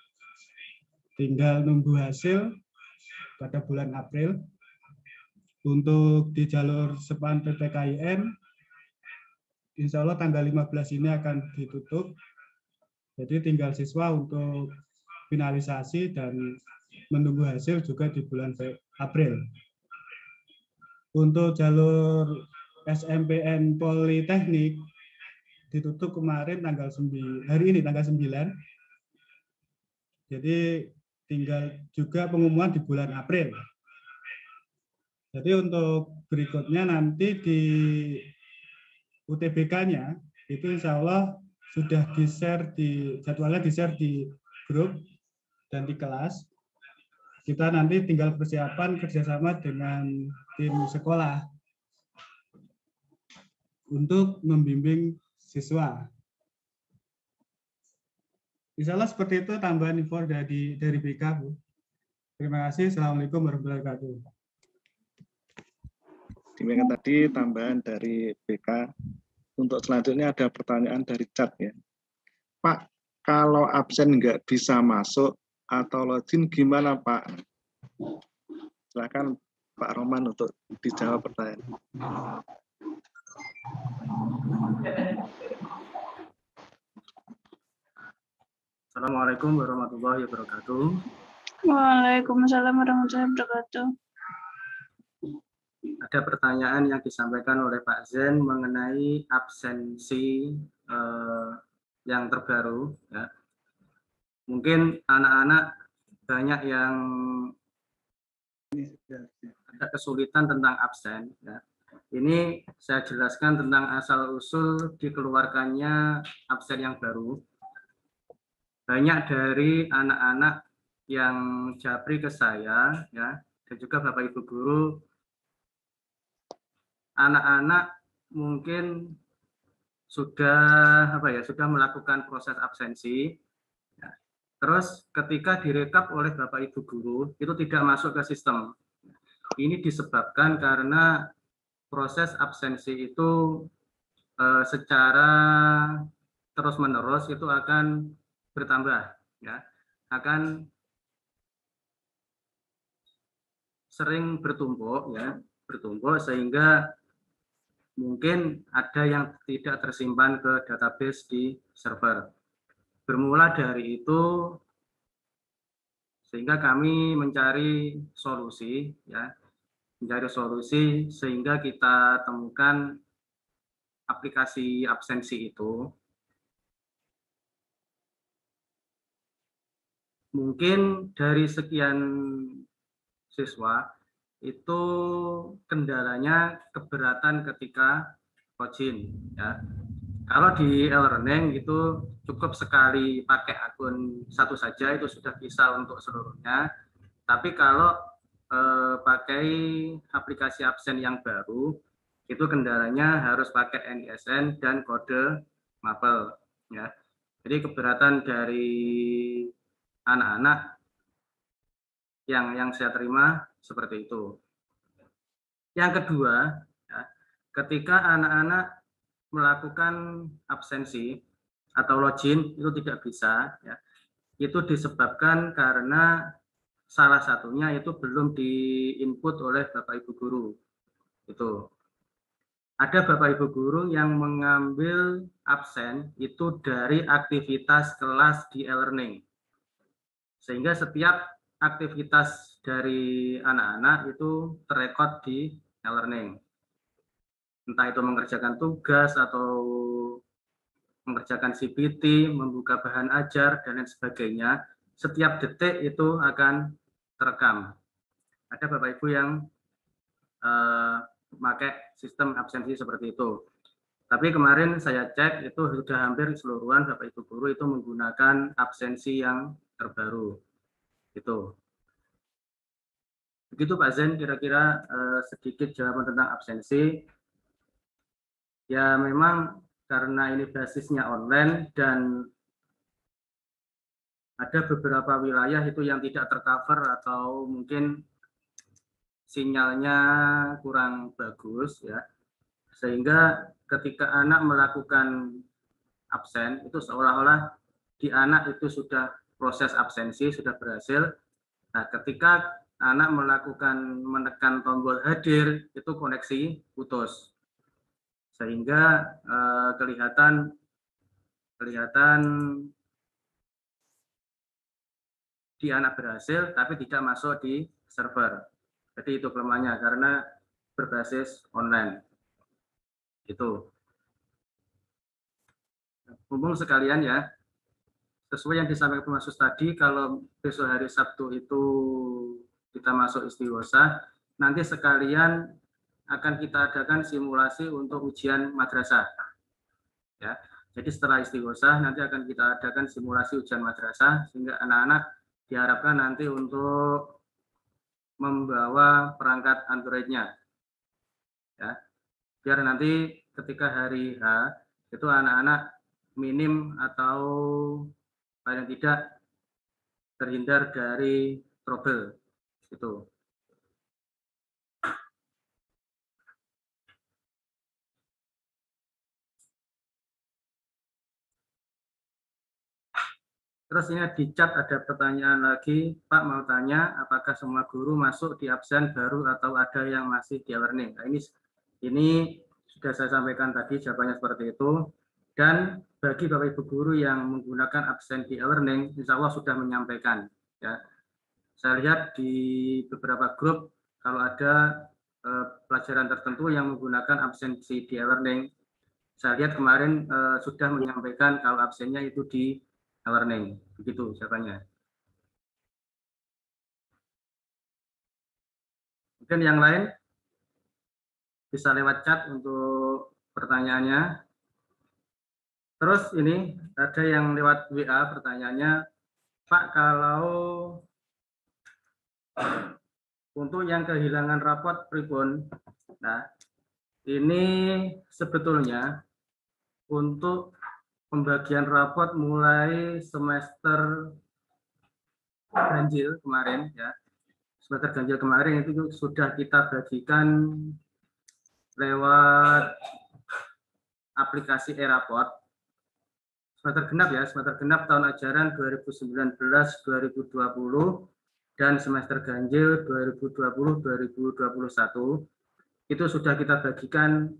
S6: Tinggal nunggu hasil pada bulan April. Untuk di jalur SEPAN PTKIN, insya Allah tanggal 15 ini akan ditutup. Jadi tinggal siswa untuk finalisasi dan menunggu hasil juga di bulan April. Untuk jalur SMPN Politeknik ditutup kemarin tanggal 9, hari ini tanggal 9. Jadi tinggal juga pengumuman di bulan April. Jadi untuk berikutnya nanti di UTBK-nya itu insya Allah sudah di-share jadwalnya di-share di grup dan di kelas. Kita nanti tinggal persiapan kerjasama dengan tim sekolah untuk membimbing siswa. Insya Allah seperti itu tambahan info dari BK, Bu. Terima kasih. Assalamualaikum warahmatullahi wabarakatuh.
S1: Demikian tadi tambahan dari BK. Untuk selanjutnya ada pertanyaan dari chat ya. Pak, kalau absen nggak bisa masuk atau login gimana Pak? Silakan Pak Roman untuk dijawab pertanyaan.
S7: Assalamualaikum warahmatullahi wabarakatuh.
S4: Waalaikumsalam warahmatullahi wabarakatuh.
S7: Ada pertanyaan yang disampaikan oleh Pak Zen mengenai absensi yang terbaru. Ya. Mungkin anak-anak banyak yang ada kesulitan tentang absen. Ya. Ini saya jelaskan tentang asal-usul dikeluarkannya absen yang baru. Banyak dari anak-anak yang japri ke saya, ya, dan juga Bapak Ibu guru, anak-anak mungkin sudah sudah melakukan proses absensi. Ya. Terus ketika direkap oleh Bapak Ibu guru itu tidak masuk ke sistem. Ini disebabkan karena proses absensi itu secara terus-menerus itu akan bertambah, ya, akan sering bertumpuk, ya, bertumpuk sehingga mungkin ada yang tidak tersimpan ke database di server. Bermula dari itu, sehingga kami mencari solusi, ya, mencari solusi sehingga kita temukan aplikasi absensi itu. Mungkin dari sekian siswa itu kendalanya keberatan ketika login, ya. Kalau di e-learning itu cukup sekali pakai akun satu saja itu sudah bisa untuk seluruhnya. Tapi kalau pakai aplikasi absen yang baru itu kendalanya harus pakai NISN dan kode mapel, ya. Jadi keberatan dari anak-anak yang saya terima seperti itu. Yang kedua, ya, ketika anak-anak melakukan absensi atau login itu tidak bisa, ya, itu disebabkan karena salah satunya itu belum di-input oleh Bapak Ibu guru. Itu ada Bapak Ibu guru yang mengambil absen itu dari aktivitas kelas di e-learning. Sehingga setiap aktivitas dari anak-anak itu terrekod di e-learning. entah itu mengerjakan tugas atau mengerjakan CPT, membuka bahan ajar, dan lain sebagainya, setiap detik itu akan terekam. Ada Bapak Ibu yang memakai sistem absensi seperti itu. Tapi kemarin saya cek itu sudah hampir keseluruhan Bapak Ibu guru itu menggunakan absensi yang terbaru. Itu. Begitu Pak Zen, kira-kira sedikit jawaban tentang absensi. Ya memang karena ini basisnya online dan ada beberapa wilayah itu yang tidak tercover atau mungkin sinyalnya kurang bagus ya. Sehingga ketika anak melakukan absen itu seolah-olah di anak itu sudah proses absensi sudah berhasil. Nah, ketika anak menekan tombol hadir itu koneksi putus. Sehingga kelihatan di anak berhasil tapi tidak masuk di server. Jadi itu kelemahannya karena berbasis online. Itu. Mumpung sekalian ya, sesuai yang disampaikan Mas tadi, kalau besok hari Sabtu itu kita masuk istighosah, nanti sekalian akan kita adakan simulasi untuk ujian madrasah. Ya, jadi setelah istighosah nanti akan kita adakan simulasi ujian madrasah sehingga anak-anak diharapkan nanti untuk membawa perangkat Android-nya. Ya, biar nanti ketika hari H itu anak-anak minim atau paling tidak terhindar dari trouble itu. Terus ini di chat ada pertanyaan lagi, Pak mau tanya apakah semua guru masuk di absen baru atau ada yang masih di e-learning. Nah, ini sudah saya sampaikan tadi jawabannya seperti itu. Dan bagi Bapak Ibu guru yang menggunakan absen di e-learning, insya Allah sudah menyampaikan. Ya, saya lihat di beberapa grup kalau ada pelajaran tertentu yang menggunakan absensi di e-learning, saya lihat kemarin sudah menyampaikan kalau absennya itu di e-learning. Begitu jawabannya. Mungkin yang lain bisa lewat chat untuk pertanyaannya. Terus ini ada yang lewat WA pertanyaannya, Pak, kalau untuk yang kehilangan rapot pripun, nah ini sebetulnya untuk pembagian rapot mulai semester ganjil kemarin ya, semester ganjil kemarin itu sudah kita bagikan lewat aplikasi e-rapot. Semester genap tahun ajaran 2019-2020 dan semester ganjil 2020-2021 itu sudah kita bagikan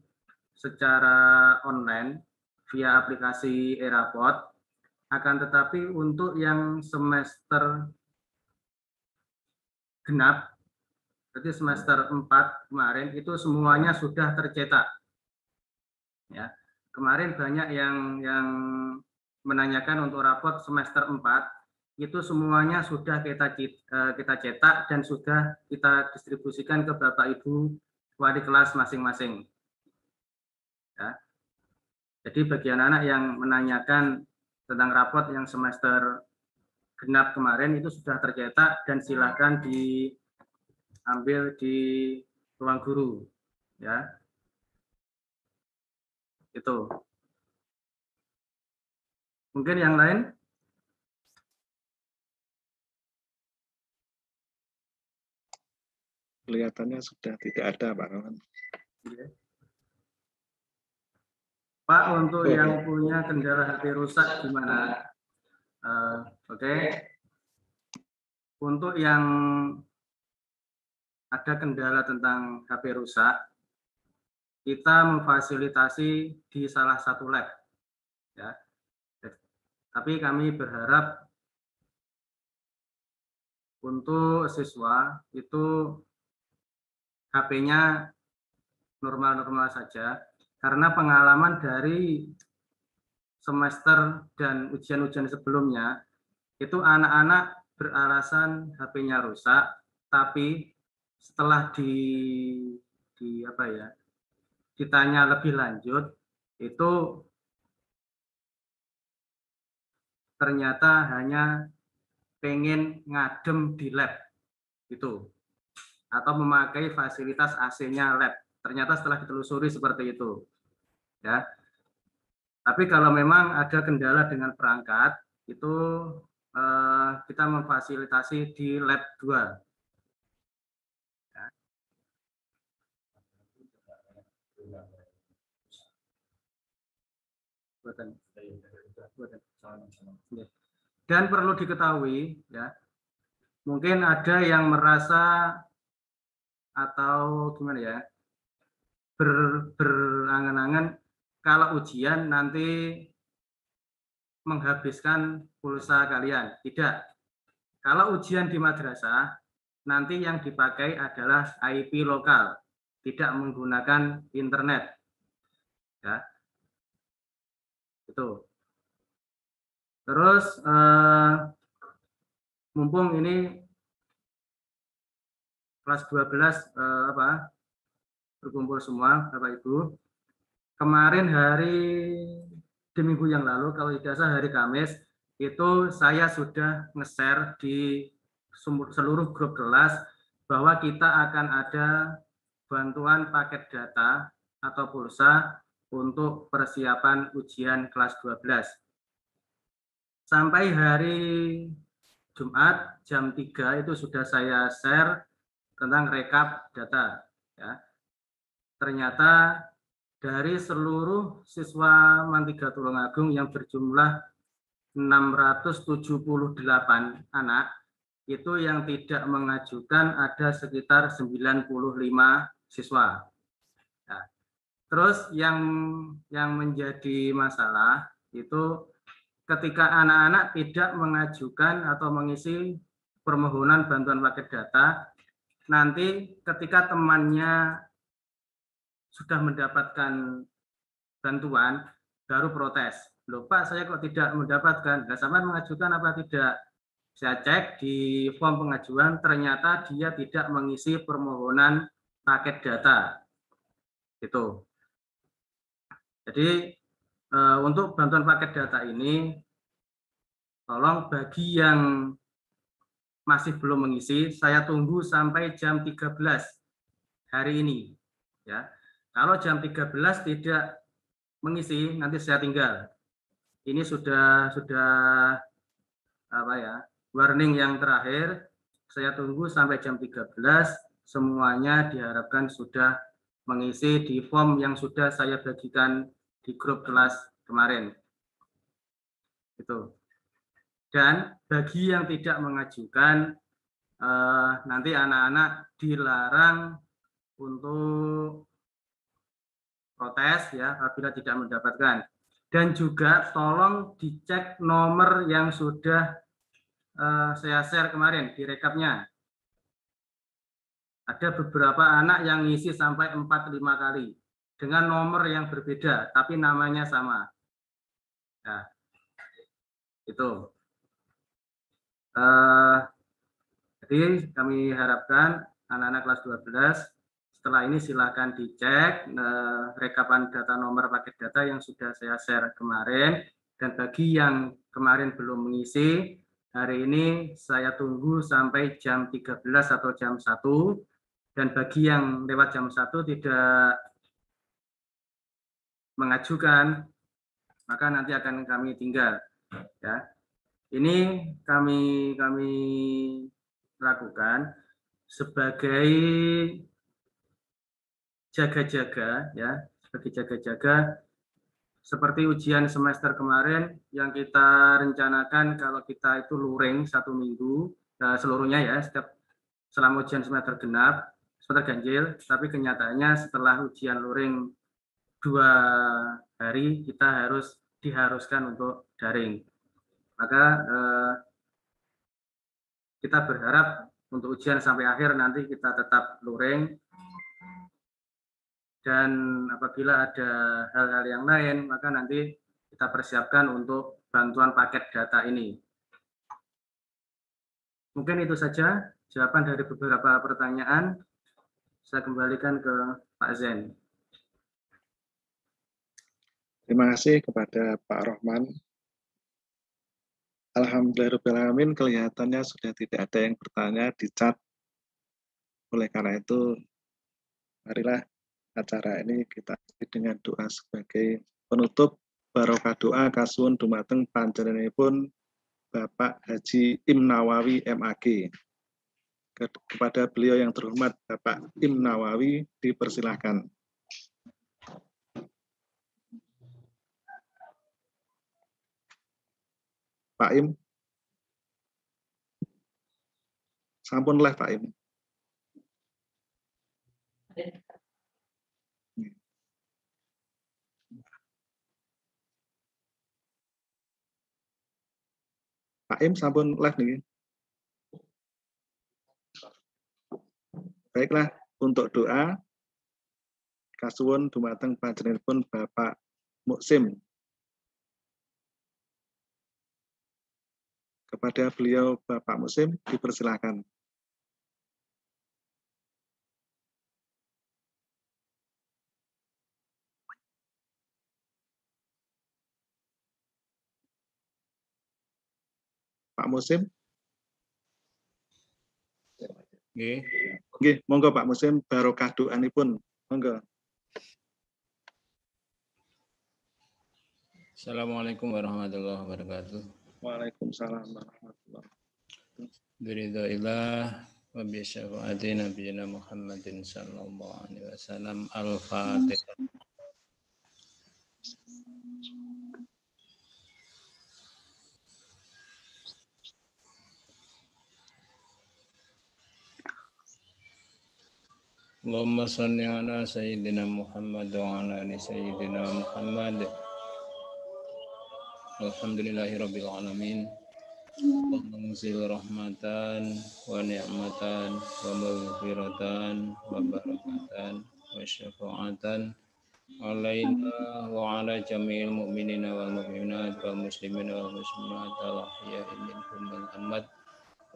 S7: secara online via aplikasi e-rapot. Akan tetapi untuk yang semester genap, berarti semester 4 kemarin itu semuanya sudah tercetak. Ya, kemarin banyak yang menanyakan untuk rapot semester 4 itu semuanya sudah kita cetak dan sudah kita distribusikan ke Bapak Ibu wali kelas masing-masing. Ya. Jadi bagi anak-anak yang menanyakan tentang rapot yang semester genap kemarin itu sudah tercetak dan silakan diambil di ruang guru. Ya. Itu. Mungkin yang lain?
S1: Kelihatannya sudah tidak ada, Pak Kawan.
S7: Pak, untuk yang punya kendala HP rusak gimana? Oke. Untuk yang ada kendala tentang HP rusak, kita memfasilitasi di salah satu lab. Ya. Tapi kami berharap untuk siswa itu HP-nya normal-normal saja, karena pengalaman dari semester dan ujian-ujian sebelumnya itu anak-anak beralasan HP-nya rusak, tapi setelah ditanya lebih lanjut itu ternyata hanya pengen ngadem di lab itu atau memakai fasilitas AC-nya lab. Ternyata setelah ditelusuri seperti itu, ya. Tapi kalau memang ada kendala dengan perangkat, itu kita memfasilitasi di lab 2. Ya. Dan perlu diketahui, ya, mungkin ada yang merasa atau gimana ya, berangan-angan kalau ujian nanti menghabiskan pulsa kalian. Tidak. Kalau ujian di madrasah, nanti yang dipakai adalah IP lokal, tidak menggunakan internet. Ya. Itu. Terus mumpung ini kelas 12 berkumpul semua Bapak Ibu. Kemarin di minggu yang lalu, kalau tidak salah hari Kamis, itu saya sudah nge-share di seluruh grup kelas bahwa kita akan ada bantuan paket data atau pulsa untuk persiapan ujian kelas 12. Sampai hari Jumat jam 3 itu sudah saya share tentang rekap data. Ya. Ternyata dari seluruh siswa Mantiga Tulungagung yang berjumlah 678 anak, itu yang tidak mengajukan ada sekitar 95 siswa. Ya. Terus yang menjadi masalah itu ketika anak-anak tidak mengajukan atau mengisi permohonan bantuan paket data, nanti ketika temannya sudah mendapatkan bantuan, baru protes. Loh Pak, saya kok tidak mendapatkan? Nah, sama mengajukan apa tidak? Saya cek di form pengajuan, ternyata dia tidak mengisi permohonan paket data. Gitu. Jadi untuk bantuan paket data ini, tolong bagi yang masih belum mengisi, saya tunggu sampai jam 13 hari ini. Ya. Kalau jam 13 tidak mengisi, nanti saya tinggal. Ini sudah warning yang terakhir. Saya tunggu sampai jam 13, semuanya diharapkan sudah mengisi di form yang sudah saya bagikan di grup kelas kemarin. Itu. Dan bagi yang tidak mengajukan, nanti anak-anak dilarang untuk protes ya apabila tidak mendapatkan. Dan juga tolong dicek nomor yang sudah saya share kemarin di rekapnya. Ada beberapa anak yang ngisi sampai 4-5 kali dengan nomor yang berbeda, tapi namanya sama. Nah, itu. Jadi kami harapkan anak-anak kelas 12 setelah ini silakan dicek rekapan data nomor paket data yang sudah saya share kemarin, dan bagi yang kemarin belum mengisi, hari ini saya tunggu sampai jam 13 atau jam 1, dan bagi yang lewat jam 1 tidak mengajukan, maka nanti akan kami tinggal. Ya. Ini kami lakukan sebagai jaga-jaga ya, sebagai jaga-jaga seperti ujian semester kemarin yang kita rencanakan kalau kita itu luring 1 minggu seluruhnya ya, selama ujian semester genap, semester ganjil, tapi kenyataannya setelah ujian luring 2 hari kita diharuskan untuk daring. Maka kita berharap untuk ujian sampai akhir nanti kita tetap luring. Dan apabila ada hal-hal yang lain, maka nanti kita persiapkan untuk bantuan paket data ini. Mungkin itu saja jawaban dari beberapa pertanyaan. Saya kembalikan ke Pak Zen.
S1: Terima kasih kepada Pak Rohman. Alhamdulillahirrahmanirrahim, kelihatannya sudah tidak ada yang bertanya di chat. Oleh karena itu, marilah acara ini kita dengan doa sebagai penutup. Barokah doa kasuwun dumateng panjenenganipun Bapak Haji Im Nawawi MAG. Kepada beliau yang terhormat Bapak Im Nawawi, dipersilahkan. Pak Im. Sampun live Pak Im. Pak Im sampun live nih. Baiklah, untuk doa kasuwun dumateng panjenenganipun Bapak Muksim. Kepada beliau Bapak Muksim, dipersilakan. Pak Muksim. Nggih, monggo Pak Muksim, barokah doanipun. Monggo.
S8: Assalamualaikum warahmatullahi wabarakatuh.
S1: Waalaikumsalam warahmatullahi wabarakatuh.
S8: Biridha'illah wa bi syafaati nabiyina Muhammadin sallallahu alaihi wasallam. Al-Fatihah. Allahumma salli ala sayyidina Muhammad wa ala ali sayyidina Muhammad. Alhamdulillahi rabbil alamin. Allahumma rahmatan wa ni'matan wa maghfiratan wa barakatan wa syafa'atan alaina wa ala jami'il mu'minina wal mu'minat wal muslimina wal muslimat al-ahya'i minhum wal amwat.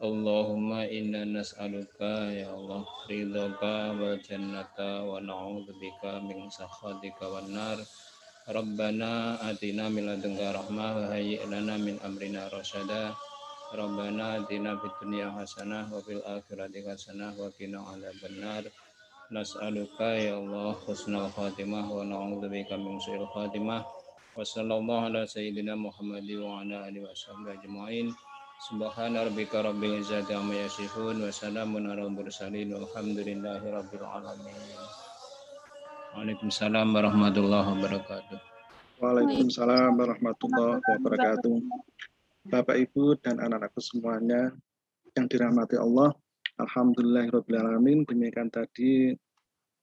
S8: Allahumma inna nas'aluka ya Allah ridhaka wal jannata wa na'udzubika min sakhatika wan nar. Rabbana atina min ladunka rahmah wa hayyi' lana min amrina rasyada. Rabbana atina fid dunya hasanah wa fil akhirati hasanah wa qina adzabannar. Nas'aluka ya Allah husnal khatimah wa na'udzubika min su'il khatimah. Wa sallallahu ala sayyidina Muhammadin wa ala alihi washabbihi ajmain. Subhana rabbika rabbil izzati amma yasifun wa salamun alal mursalin walhamdulillahi rabbil alamin. Waalaikumsalam warahmatullahi wabarakatuh.
S1: Waalaikumsalam warahmatullahi wabarakatuh. Bapak, Ibu, dan anak-anakku semuanya yang dirahmati Allah, alhamdulillahirrahmanirrahim. Demikian tadi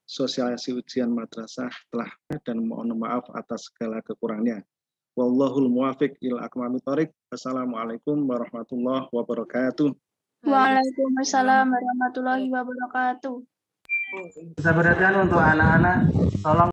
S1: sosialisasi ujian madrasah telah, dan mohon maaf atas segala kekurangannya. Wallahul muwafiq ila aqwamit thoriq. Wassalamualaikum warahmatullahi wabarakatuh.
S4: Waalaikumsalam warahmatullahi wabarakatuh.
S7: Kita perhatikan untuk anak-anak, tolong